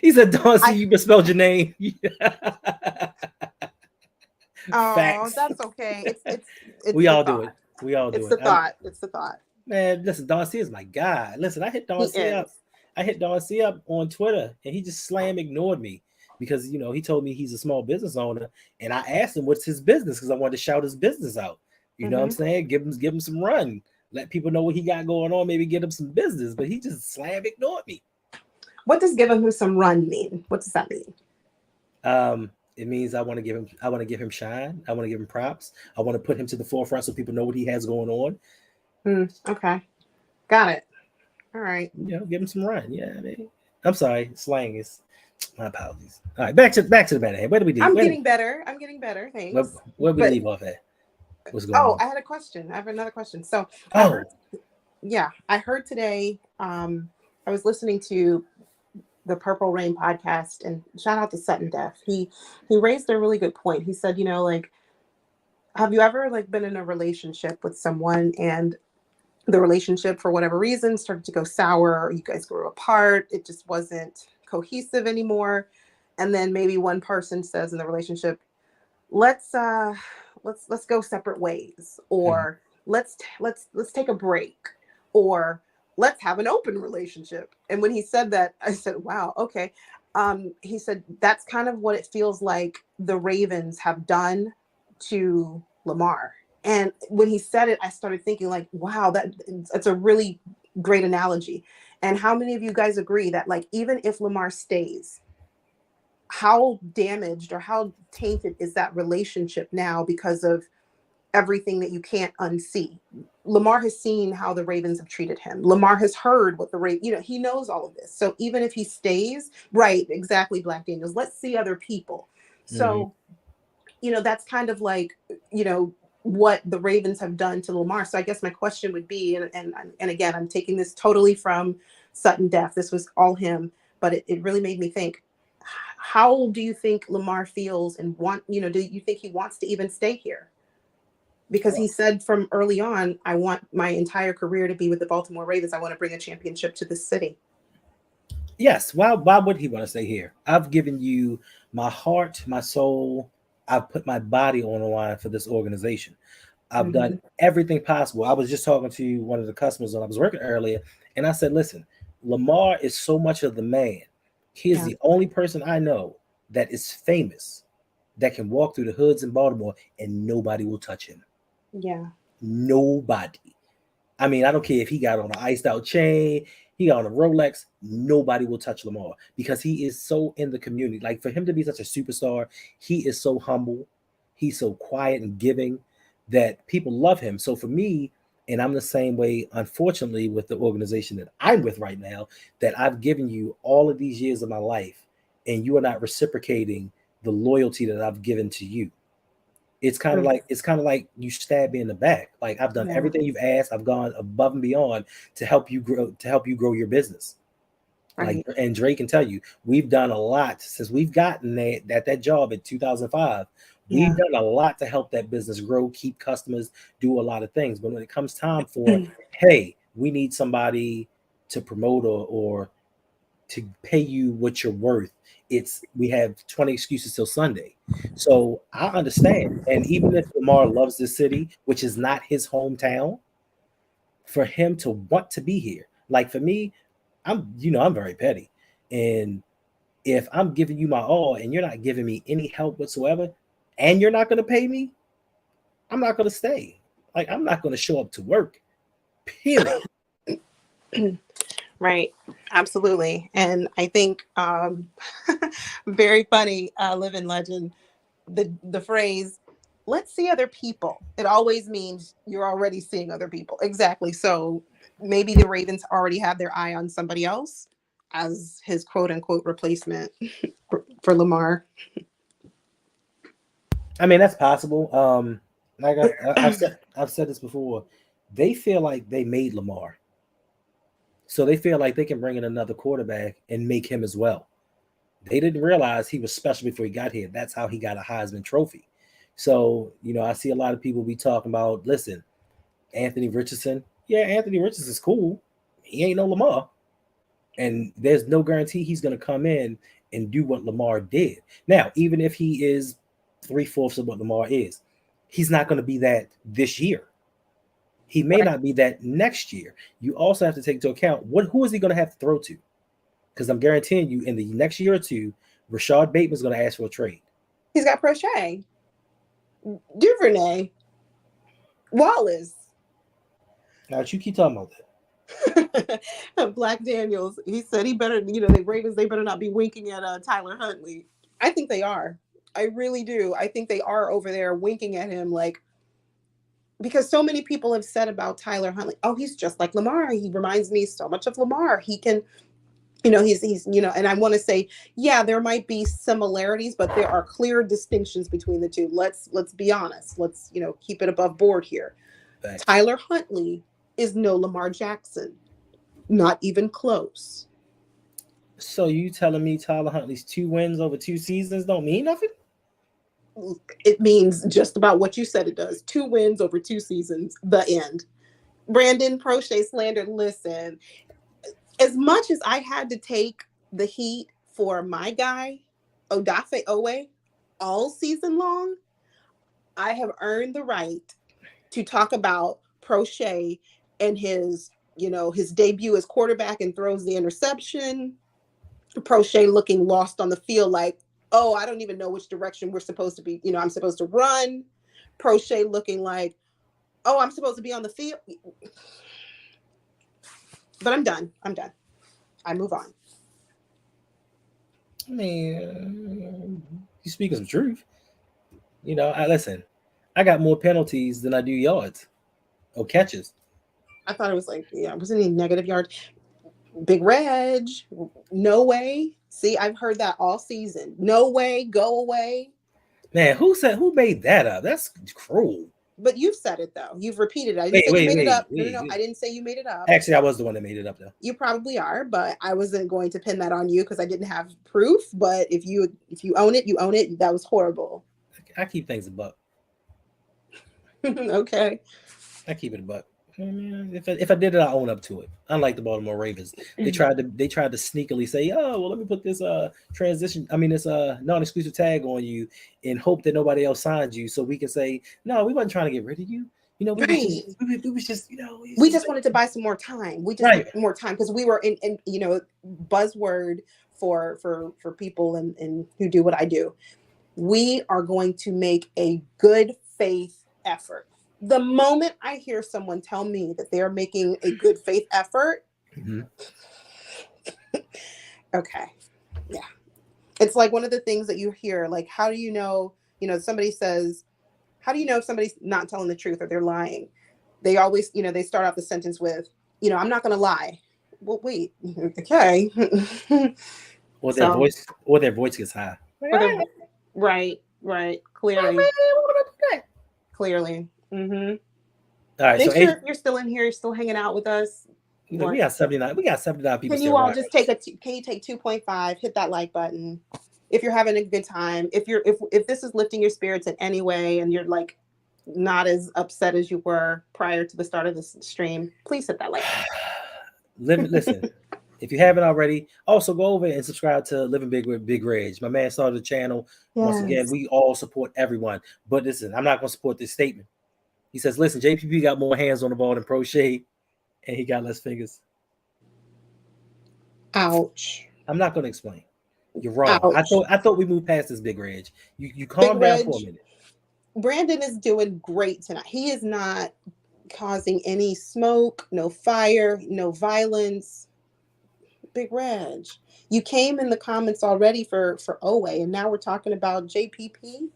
He said, "Don't see you misspelled your name." Oh, facts. That's okay. It's we all do it. We all do it. It's the thought. Man, listen, Don C is my guy. Listen, I hit Don C up. I hit Don C up on Twitter, and he just ignored me because he told me he's a small business owner, and I asked him what's his business because I wanted to shout his business out. You know what I'm saying? Give him some run. Let people know what he got going on. Maybe get him some business. But he just ignored me. What does giving him some run mean? What does that mean? It means I want to give him shine. I want to give him props. I want to put him to the forefront so people know what he has going on. Okay. Got it. All right. Give him some run. Yeah, I'm sorry. Slang is my apologies. All right, back to the matter. Where do we do? I'm getting better. Thanks. Where we leave off at? What's going on? I had a question. I have another question. So I heard today, I was listening to the Purple Rain podcast, and shout out to Sutton Deaf. He raised a really good point. He said, have you ever been in a relationship with someone and the relationship for whatever reason started to go sour, or you guys grew apart, it just wasn't cohesive anymore, and then maybe one person says in the relationship, let's go separate ways, or let's take a break, or let's have an open relationship. And when he said that, I said, wow, okay. He said that's kind of what it feels like the Ravens have done to Lamar. And when he said it, I started thinking wow, that's a really great analogy. And how many of you guys agree that even if Lamar stays, how damaged or how tainted is that relationship now because of everything that you can't unsee? Lamar has seen how the Ravens have treated him. Lamar has heard what the Ravens, he knows all of this. So even if he stays, right, exactly, Black Daniels, let's see other people. So, that's kind of what the Ravens have done to Lamar. So I guess my question would be, and again, I'm taking this totally from Sutton Deaf. This was all him, but it really made me think, how do you think Lamar feels and do you think he wants to even stay here? Because he said from early on, I want my entire career to be with the Baltimore Ravens. I want to bring a championship to this city. Yes. Why would he want to stay here? I've given you my heart, my soul. I've put my body on the line for this organization. I've done everything possible. I was just talking to one of the customers when I was working earlier, and I said, listen, Lamar is so much of the man. He is the only person I know that is famous that can walk through the hoods in Baltimore and nobody will touch him. Yeah. Nobody. I mean, I don't care if he got on an iced out chain, he got on a Rolex, nobody will touch Lamar because he is so in the community. Like for him to be such a superstar, he is so humble, he's so quiet and giving that people love him. So for me, and I'm the same way, unfortunately, with the organization that I'm with right now, that I've given you all of these years of my life, and you are not reciprocating the loyalty that I've given to you. It's kind of like you stab me in the back. Like I've done everything you've asked. I've gone above and beyond to help you grow your business. Right. Like, and Dre can tell you, we've done a lot since we've gotten that job in 2005. We've done a lot to help that business grow, keep customers, do a lot of things. But when it comes time for, hey, we need somebody to promote or to pay you what you're worth, we have 20 excuses till Sunday. So I understand. And even if Lamar loves this city, which is not his hometown, for him to want to be here, like for me, I'm very petty. And if I'm giving you my all and you're not giving me any help whatsoever, and you're not going to pay me, I'm not going to stay. Like I'm not going to show up to work. Period. Right. Absolutely. And I think very funny, living legend, the phrase, let's see other people. It always means you're already seeing other people. Exactly. So maybe the Ravens already have their eye on somebody else as his quote unquote replacement for Lamar. I mean, that's possible. Like I've said this before. They feel like they made Lamar. So they feel like they can bring in another quarterback and make him as well. They didn't realize he was special before he got here. That's how he got a Heisman Trophy. So, I see a lot of people be talking about, listen, Anthony Richardson. Yeah, Anthony Richardson's cool. He ain't no Lamar. And there's no guarantee he's going to come in and do what Lamar did. Now, even if he is 3/4 of what Lamar is, he's not going to be that this year. He may not be that next year. You also have to take into account who is he going to have to throw to? Because I'm guaranteeing you in the next year or two, Rashad Bateman's going to ask for a trade. He's got Prochet, Duvernay, Wallace. Now, you keep talking about that. Black Daniels. He said he better, the Ravens, they better not be winking at Tyler Huntley. I think they are. I really do. I think they are over there winking at him because so many people have said about Tyler Huntley, oh, he's just like Lamar. He reminds me so much of Lamar. He can, he's and I want to say, yeah, there might be similarities, but there are clear distinctions between the two. Let's be honest. Let's, keep it above board here. Thanks. Tyler Huntley is no Lamar Jackson. Not even close. So you telling me Tyler Huntley's 2 wins over 2 seasons don't mean nothing? It means just about what you said it does. 2 wins over 2 seasons, the end. Brandon Prochet slander, listen, as much as I had to take the heat for my guy, Odafe Owe, all season long, I have earned the right to talk about Prochet and his debut as quarterback and throws the interception. Prochet looking lost on the field like, oh, I don't even know which direction we're supposed to be. I'm supposed to run. Prochet looking like, oh, I'm supposed to be on the field. But I'm done. I move on. I mean, you speaking some truth. Listen, I got more penalties than I do yards or catches. I thought it was wasn't any negative yards. Big Reg, no way. See, I've heard that all season. No way, go away. Man, who made that up? That's cruel. But you've said it though. You've repeated it. I didn't say you made it up. No. I didn't say you made it up. Actually, I was the one that made it up though. You probably are, but I wasn't going to pin that on you because I didn't have proof. But if you own it, you own it. That was horrible. I keep things a buck. Okay. I keep it a buck. If I did it, I own up to it. Unlike the Baltimore Ravens, they tried to sneakily say, "Oh, well, let me put this this non-exclusive tag on you, and hope that nobody else signs you, so we can say, no, we wasn't trying to get rid of you. You know, Right. we was just, We just wanted to buy some more time. We just right. wanted more time because we were in buzzword for people and who do what I do. We are going to make a good faith effort. The moment I hear someone tell me that they're making a good faith effort, okay, yeah. It's like one of the things that you hear, like, how do you know, somebody says, how do you know if somebody's not telling the truth or they're lying? They always, they start off the sentence with, I'm not going to lie. Well, wait, okay. Or their voice gets high. Right, clearly. Mm-hmm. All right, Make so sure if you're still in here, you're still hanging out with us. we got 79. We got 79 people. Can you all just can you take 2.5? Hit that like button if you're having a good time. If this is lifting your spirits in any way, and you're like not as upset as you were prior to the start of this stream, please hit that like button. Listen, if you haven't already, also go over and subscribe to Living Big with Big Reg. My man started the channel. Yes. Once again, we all support everyone. But listen, I'm not going to support this statement. He says, listen, JPP got more hands on the ball than Pro Shade, and he got less fingers. Ouch. I'm not going to explain. You're wrong. Ouch. I thought we moved past this, Big Reg. You calm down for a minute. Brandon is doing great tonight. He is not causing any smoke, no fire, no violence. Big Reg, you came in the comments already for Owe, and now we're talking about JPP.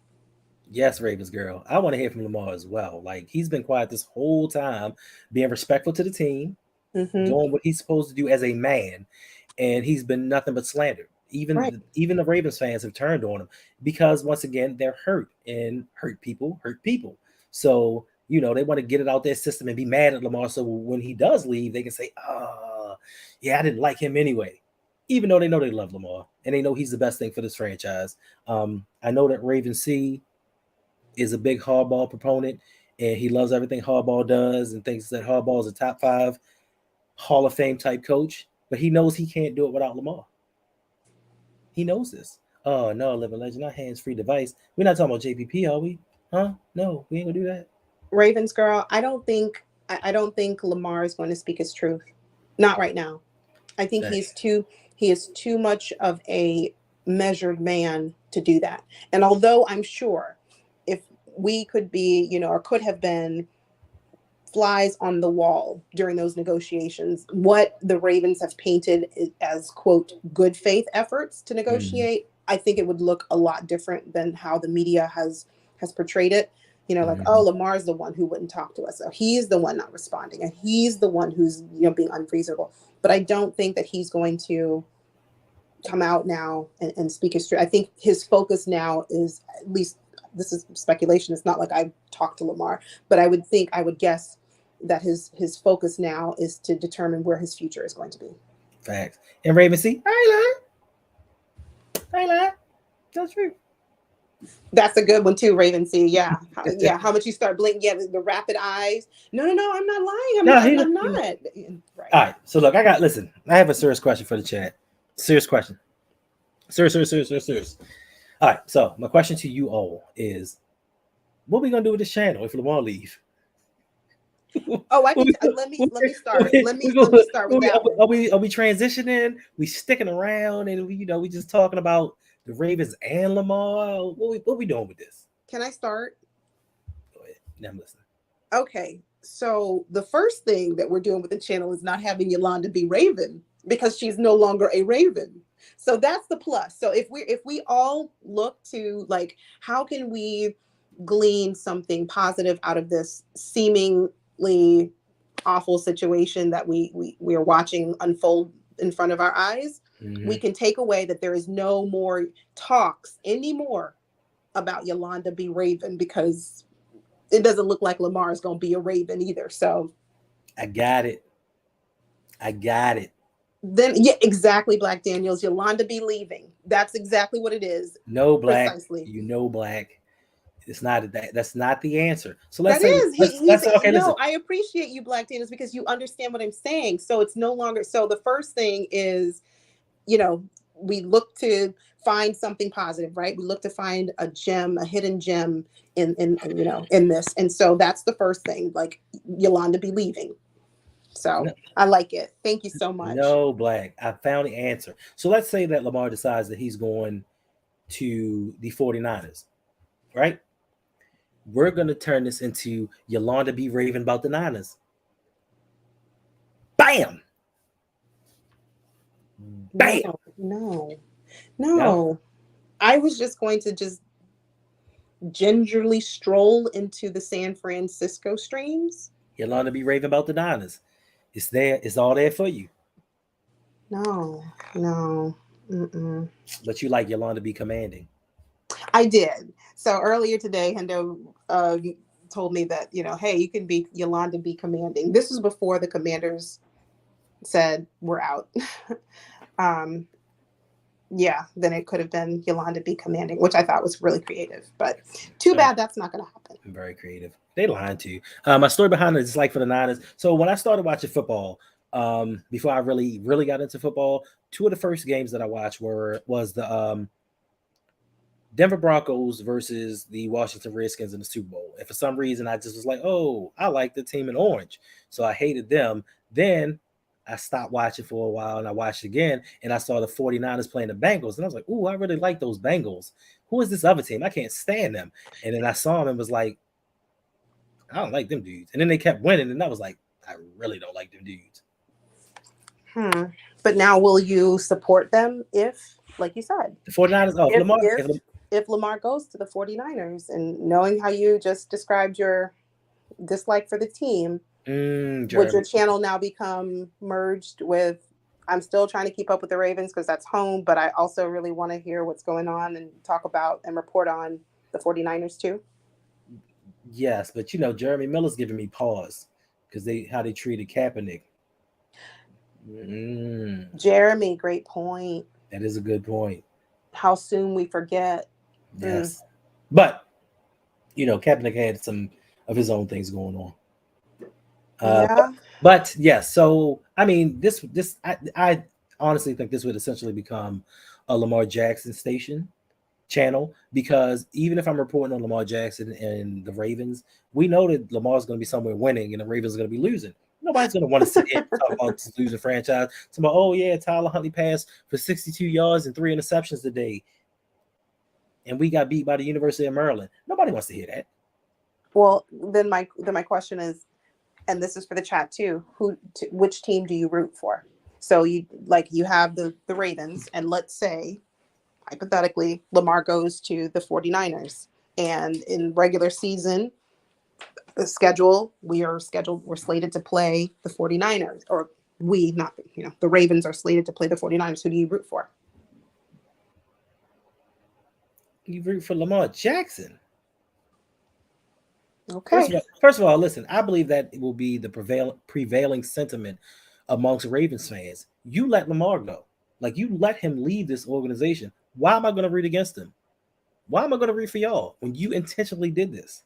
Yes, Ravens girl. I want to hear from Lamar as well. Like, he's been quiet this whole time, being respectful to the team, doing what he's supposed to do as a man, and he's been nothing but slandered. Even the Ravens fans have turned on him because, once again, they're hurt, and hurt people hurt people. So, they want to get it out their system and be mad at Lamar. So when he does leave, they can say, yeah, I didn't like him anyway, even though they know they love Lamar and they know he's the best thing for this franchise. I know that Raven C is a big Harbaugh proponent, and he loves everything Harbaugh does and thinks that Harbaugh is a top 5 Hall of Fame type coach, but he knows he can't do it without Lamar. He knows this. Oh, no, Living Legend, not hands-free device. We're not talking about JPP, are we? Huh? No, we ain't gonna do that. Ravens girl, I don't think Lamar is going to speak his truth. Not right now. I think he is too much of a measured man to do that. And although I'm sure if we could be, or could have been flies on the wall during those negotiations, what the Ravens have painted as, quote, good faith efforts to negotiate, I think it would look a lot different than how the media has portrayed it. Like, oh, Lamar's the one who wouldn't talk to us. So he's the one not responding, and he's the one who's, being unreasonable. But I don't think that he's going to come out now and speak his truth. I think his focus now is, at least this is speculation, it's not like I've talked to Lamar, but I would guess that his focus now is to determine where his future is going to be. Facts. And Raven C, I lie. That's true. That's a good one too, Raven C. Yeah. How much you start blinking? Yeah, the rapid eyes. No, I'm not lying. I'm not. Right. All right. So look, I have a serious question for the chat. Serious question. Serious. All right. So my question to you all is, what are we gonna do with this channel if Lamar leave? Oh, let me start. Let me start with that one. Are we transitioning? We sticking around, and we just talking about the Ravens and Lamar? What we doing with this? Can I start? Go ahead. Now I'm listening. Okay, so the first thing that we're doing with the channel is not having Yolanda be Raven, because she's no longer a Raven. So that's the plus. So if we all look to, like, how can we glean something positive out of this seemingly awful situation that we are watching unfold in front of our eyes, we can take away that there is no more talks anymore about Yolanda be Raven, because it doesn't look like Lamar is going to be a Raven either. So I got it. Then, yeah, exactly, Black Daniels. Yolanda be leaving. That's exactly what it is. No, Black. Precisely. Black. It's not that. That's not the answer. So I appreciate you, Black Daniels, because you understand what I'm saying. So it's no longer. So the first thing is, we look to find something positive, right? We look to find a gem, a hidden gem in this. And so that's the first thing, like Yolanda be leaving. So No, I like it. Thank you so much. no, Black. I found the answer. So let's say that Lamar decides that he's going to the 49ers, right? We're going to turn this into Yolanda be raving about the Niners. Bam! Bam! No. I was just going to just gingerly stroll into the San Francisco streams. Yolanda be raving about the Niners. It's there. It's all there for you. No. Mm-mm. But you like Yolanda be commanding. I did. So earlier today, Hendo told me that, hey, you can be Yolanda be commanding. This was before the Commanders said we're out. Yeah, then it could have been Yolanda be commanding, which I thought was really creative. But too bad that's not going to happen. Very creative. They lying to you. My story behind it is like for the Niners. So when I started watching football, before I really got into football, two of the first games that I watched was the Denver Broncos versus the Washington Redskins in the Super Bowl. And for some reason, I just was like, oh, I like the team in orange. So I hated them. Then I stopped watching for a while and I watched again and I saw the 49ers playing the Bengals. And I was like, ooh, I really like those Bengals. Who is this other team? I can't stand them. And then I saw them and was like, I don't like them dudes. And then they kept winning. And I was like, I really don't like them dudes. But now will you support them if, like you said, the 49ers, if Lamar goes to the 49ers and knowing how you just described your dislike for the team, would your channel now become merged with, I'm still trying to keep up with the Ravens because that's home, but I also really want to hear what's going on and talk about and report on the 49ers too? Yes, but Jeremy Miller's giving me pause because how they treated Kaepernick. Jeremy, great point. That is a good point. How soon we forget. Yes. But, Kaepernick had some of his own things going on. But yes, so I mean, this I honestly think this would essentially become a Lamar Jackson channel, because even if I'm reporting on Lamar Jackson and the Ravens, we know that Lamar's going to be somewhere winning and the Ravens are going to be losing. Nobody's going to want to sit here and talk about this losing franchise. Somebody, oh yeah, Tyler Huntley passed for 62 yards and 3 interceptions today, and we got beat by the University of Maryland. Nobody wants to hear that. Well, then my question is, and this is for the chat too, which team do you root for? So you have the Ravens, and let's say hypothetically Lamar goes to the 49ers, and in regular season we're slated to play the 49ers, or the Ravens are slated to play the 49ers. Who do you root for? You root for Lamar Jackson. Okay. First of all, listen, I believe that it will be the prevailing sentiment amongst Ravens fans. You let Lamar go. Like, you let him leave this organization. Why am I going to root against him? Why am I going to root for y'all when you intentionally did this?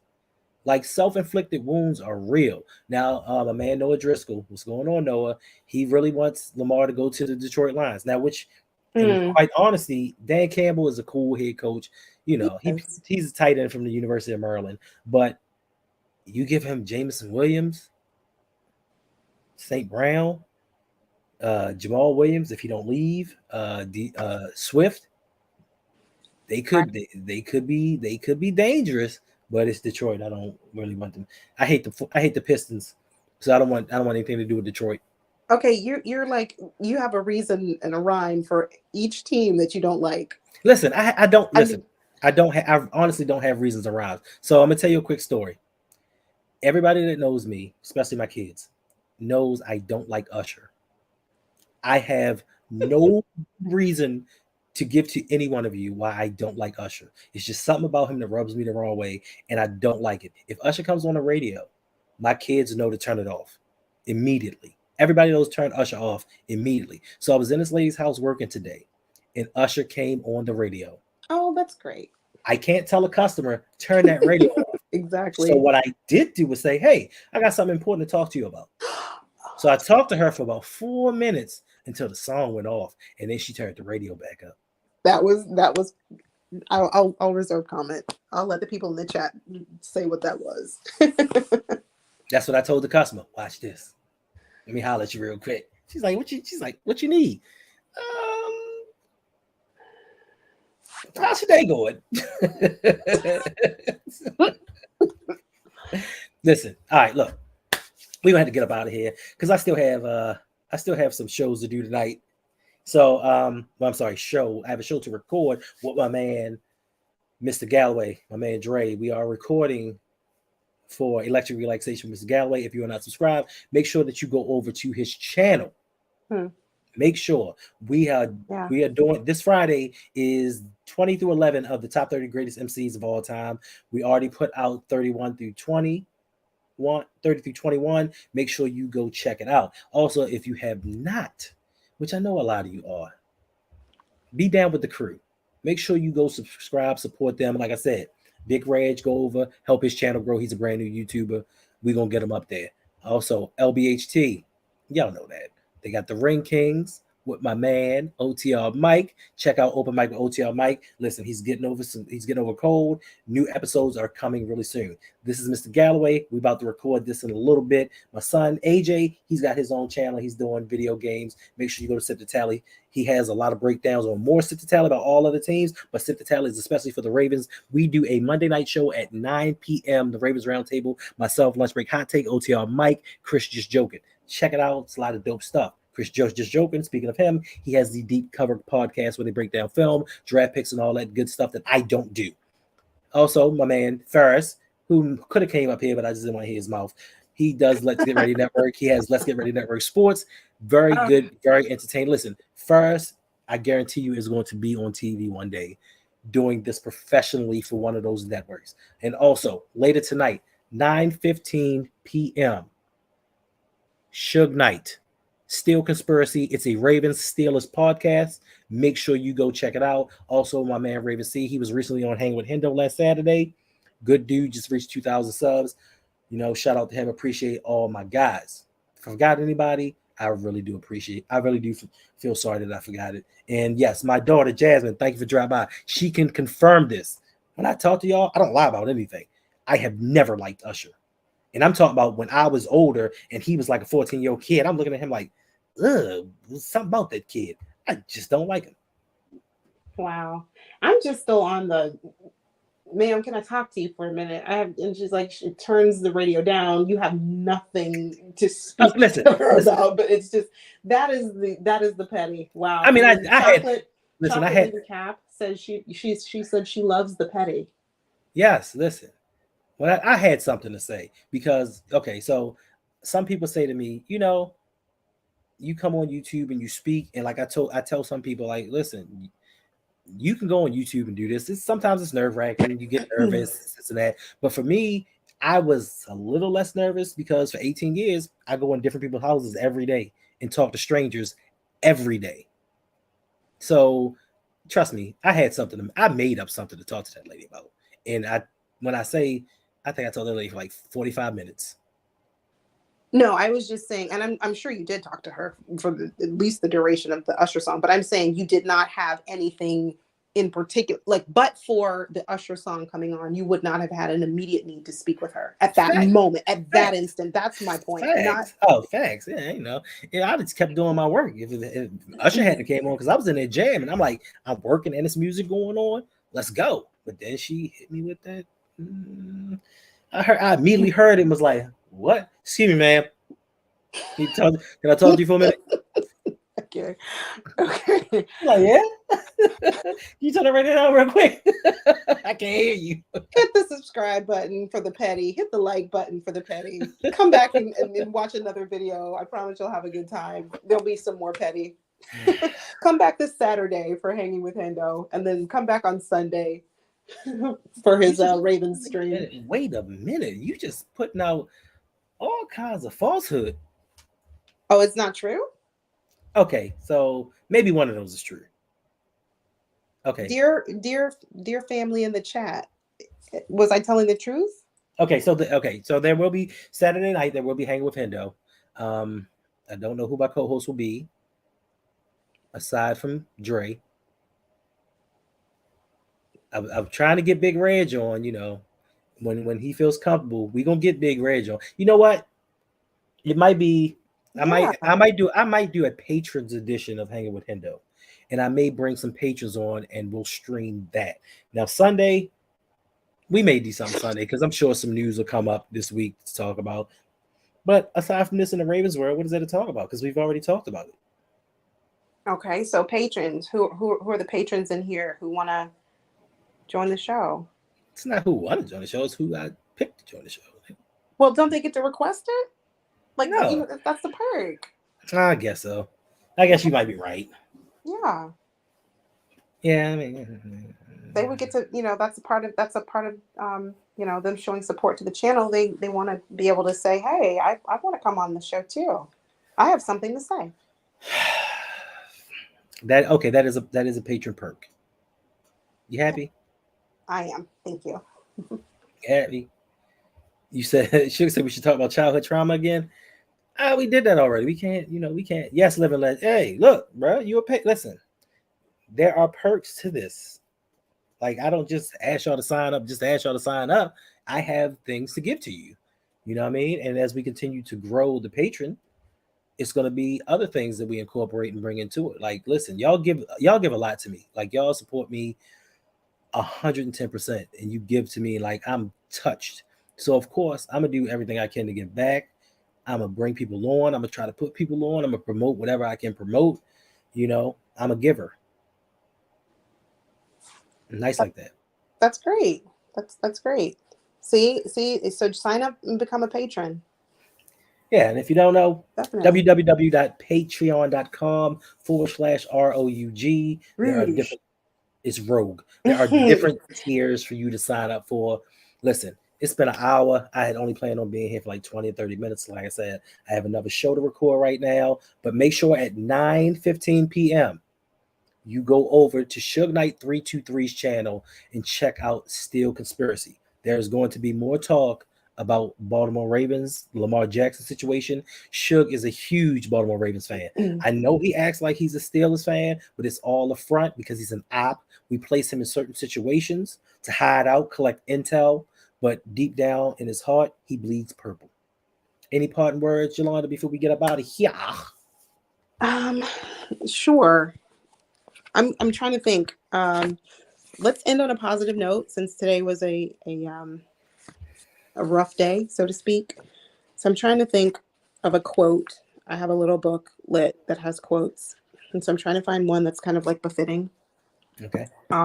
Like, self-inflicted wounds are real. Now, my man Noah Driscoll, what's going on, Noah? He really wants Lamar to go to the Detroit Lions. Now, which, in quite honesty, Dan Campbell is a cool head coach. He's a tight end from the University of Maryland. But you give him Jameson Williams, St. Brown, Jamal Williams, if he don't leave, Swift, they could be dangerous, but it's Detroit. I don't really want them. I hate the Pistons, so I don't want anything to do with Detroit. Okay, you're like, you have a reason and a rhyme for each team that you don't like. Listen, I honestly don't have reasons and rhymes. So I'm gonna tell you a quick story. Everybody that knows me, especially my kids, knows I don't like Usher. I have no reason to give to any one of you why I don't like Usher. It's just something about him that rubs me the wrong way, and I don't like it. If Usher comes on the radio, my kids know to turn it off immediately. Everybody knows to turn Usher off immediately. So I was in this lady's house working today, and Usher came on the radio. Oh, that's great. I can't tell a customer, turn that radio off. Exactly. So what I did do was say, hey, I got something important to talk to you about. So I talked to her for about 4 minutes until the song went off, and then she turned the radio back up. That was. I'll reserve comment. I'll let the people in the chat say what that was. That's what I told the customer. Watch this. Let me holler at you real quick. She's like, what you need? How's your day going? Listen, all right, look, we're gonna have to get up out of here because I still have some shows to do tonight. So well, I'm sorry, I have a show to record with my man, Mr. Galloway, my man Dre. We are recording for Electric Relaxation, Mr. Galloway. If you are not subscribed, make sure that you go over to his channel. Make sure we are doing this Friday is 20 through 11 of the top 30 greatest MCs of all time. We already put out 30 through 21. Make sure you go check it out. Also, if you have not, which I know a lot of you are, be down with the crew. Make sure you go subscribe, support them. Like I said, Big Reg, go over, help his channel grow. He's a brand new YouTuber. We're going to get him up there. Also, LBHT, y'all know that. They got the Ring Kings with my man OTR Mike. Check out Open Mic with OTR Mike. Listen, he's getting over cold. New episodes are coming really soon. This is Mr. Galloway. We're about to record this in a little bit. My son AJ, he's got his own channel. He's doing video games. Make sure you go to Sip the Tally. He has a lot of breakdowns on more Sip the Tally about all other teams, but Sip the Tally is especially for the Ravens. We do a Monday night show at 9 p.m. The Ravens Roundtable. Myself, Lunch Break Hot Take, OTR Mike, Chris Just Joking. Check it out. It's a lot of dope stuff. Chris Just Joking. Speaking of him, he has the Deep Cover podcast where they break down film, draft picks, and all that good stuff that I don't do. Also, my man Ferris, who could have came up here, but I just didn't want to hear his mouth. He does Let's Get Ready Network. He has Let's Get Ready Network Sports. Very good, very entertaining. Listen, Ferris, I guarantee you is going to be on TV one day doing this professionally for one of those networks. And also, later tonight, 9:15 p.m., Suge Knight, Steel Conspiracy. It's a Ravens Steelers podcast. Make sure you go check it out. Also, my man Raven C, he was recently on Hang with Hendo last Saturday. Good dude, just reached 2,000 subs. You know, shout out to him. Appreciate all my guys. If I forgot anybody, I really do appreciate. I really do feel sorry that I forgot it. And yes, my daughter Jasmine, thank you for dropping by. She can confirm this. When I talk to y'all, I don't lie about anything. I have never liked Usher. And I'm talking about when I was older and he was like a 14-year-old kid. I'm looking at him like, ugh, something about that kid. I just don't like him. Wow. I'm just still on the, ma'am, can I talk to you for a minute? And she's like, she turns the radio down. You have nothing to speak to her about, but it's just, that is the petty. Wow. I mean, I Chocolate in the cap says she said she loves the petty. Yes, listen. Well, I had something to say because, okay, so some people say to me, you know, you come on YouTube and you speak, and like I tell some people, like, listen, you can go on YouTube and do this. Sometimes it's nerve-wracking, you get nervous, this and that. But for me, I was a little less nervous because for 18 years, I go in different people's houses every day and talk to strangers every day. So trust me, I made up something to talk to that lady about. And I think I told that lady for like 45 minutes. No, I was just saying, and I'm sure you did talk to her for at least the duration of the Usher song, but I'm saying you did not have anything in particular, like, but for the Usher song coming on, you would not have had an immediate need to speak with her at that moment, at that instant. That's my point. Facts. Yeah, you know, I just kept doing my work. If Usher hadn't came on, because I was in there jamming, and I'm like, I'm working and it's music going on. Let's go. But then she hit me with that. I immediately heard it and was like, what? Excuse me, ma'am. Can I talk to you for a minute? Okay. Like, yeah. You turn it right now real quick. I can't hear you. Hit the subscribe button for the petty. Hit the like button for the petty. Come back and watch another video. I promise you'll have a good time. There'll be some more petty. Come back this Saturday for Hanging with Hendo, and then come back on Sunday for his Ravens stream. Wait a minute. You just putting out all kinds of falsehood. Oh, it's not true? Okay, so maybe one of those is true. Okay. Dear family in the chat, was I telling the truth? Okay, so there will be Saturday night. There will be Hanging with Hendo. I don't know who my co-host will be, aside from Dre. I'm trying to get Big Reg on. You know, when he feels comfortable, we gonna get Big Reg on. You know what? It might be. Yeah. I might do a patrons edition of Hanging with Hendo, and I may bring some patrons on, and we'll stream that. Now Sunday, we may do something Sunday because I'm sure some news will come up this week to talk about. But aside from this in the Ravens world, what is there to talk about? Because we've already talked about it. Okay, so patrons, who are the patrons in here who want to join the show? It's not who wanted to join the show; it's who I picked to join the show. Well, don't they get to request it? Like, No. that's the perk. I guess so. I guess you might be right. Yeah, Yeah, I mean, they would get to, that's a part of them showing support to the channel. They want to be able to say, hey, I want to come on the show too. I have something to say. that is a patron perk. You happy? I am. Thank you. Happy? You said Sugar said we should talk about childhood trauma again. We did that already. We can't. Yes, live and let. Hey, look, bro, you a pay. Listen, there are perks to this. Like, I don't just ask y'all to sign up just to ask y'all to sign up. I have things to give to you. You know what I mean? And as we continue to grow the patron, it's going to be other things that we incorporate and bring into it. Like, listen, y'all give a lot to me. Like, y'all support me 110%, and you give to me like I'm touched. So of course I'm gonna do everything I can to give back. I'm gonna bring people on. I'm gonna try to put people on. I'm gonna promote whatever I can promote. I'm a giver. Nice like that. That's great. That's great. See, so sign up and become a patron. Yeah, and if you don't know, Definitely. www.patreon.com/ROUG. There are different. It's Rogue. There are different tiers for you to sign up for. Listen, it's been an hour. I had only planned on being here for like 20 or 30 minutes. Like I said, I have another show to record right now. But make sure at 9:15 p.m. you go over to Suge Knight 323's channel and check out Steel Conspiracy. There's going to be more talk about Baltimore Ravens, Lamar Jackson situation. Suge is a huge Baltimore Ravens fan. I know he acts like he's a Steelers fan, but it's all a front because he's an op. We place him in certain situations to hide out, collect intel, but deep down in his heart, he bleeds purple. Any parting words, Yolanda, before we get up out of here? Sure. I'm trying to think. Let's end on a positive note since today was a rough day, so to speak. So I'm trying to think of a quote. I have a little book lit that has quotes, and so I'm trying to find one that's kind of like befitting. Okay. I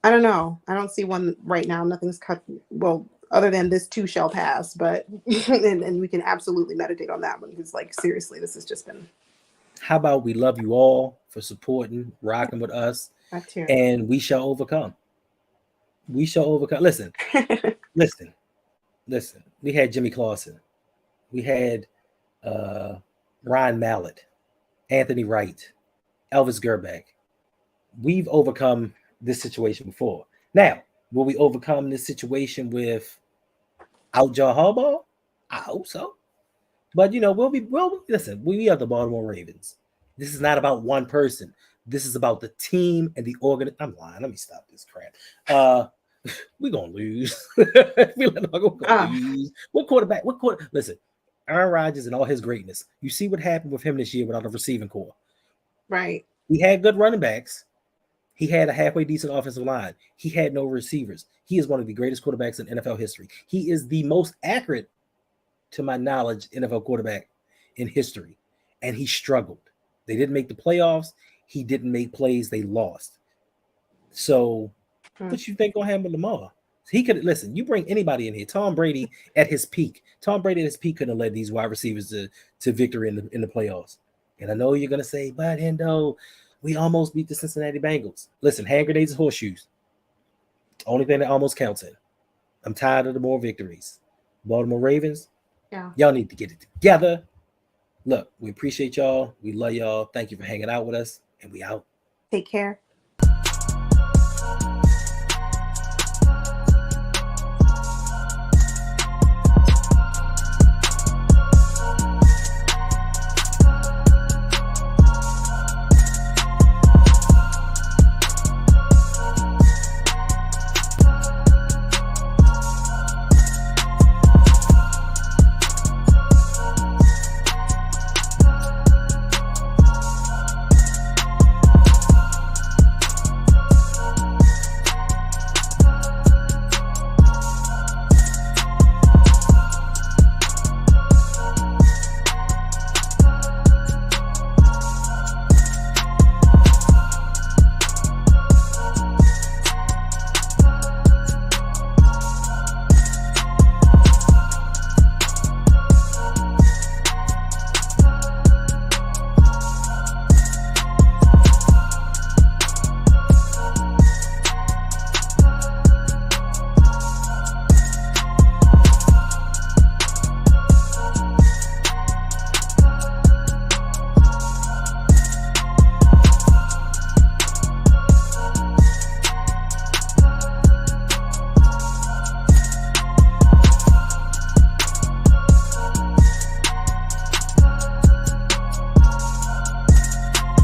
don't know. I don't see one right now. Nothing's cut. Well, other than this too shall pass, but and we can absolutely meditate on that one because, like, seriously, this has just been. How about we love you all for supporting, rocking with us, and we shall overcome. We shall overcome. Listen. We had Jimmy Clausen. We had Ryan Mallett, Anthony Wright, Elvis Gerbeck. We've overcome this situation before. Now, will we overcome this situation without John Harbaugh? I hope so. But listen, we are the Baltimore Ravens. This is not about one person. This is about the team and the organ. I'm lying. Let me stop this crap. We're gonna lose. We're gonna lose. What quarterback? Listen, Aaron Rodgers and all his greatness. You see what happened with him this year without a receiving core. Right. He had good running backs. He had a halfway decent offensive line. He had no receivers. He is one of the greatest quarterbacks in NFL history. He is the most accurate, to my knowledge, NFL quarterback in history. And he struggled. They didn't make the playoffs. He didn't make plays. They lost. So what you think gonna happen with Lamar? He could listen. You bring anybody in here. Tom Brady at his peak. Tom Brady at his peak couldn't have led these wide receivers to victory in the playoffs. And I know you're gonna say, but Hendo, we almost beat the Cincinnati Bengals. Listen, hand grenades and horseshoes. Only thing that almost counts in. I'm tired of the more victories. Baltimore Ravens, y'all need to get it together. Look, we appreciate y'all. We love y'all. Thank you for hanging out with us, and we out. Take care.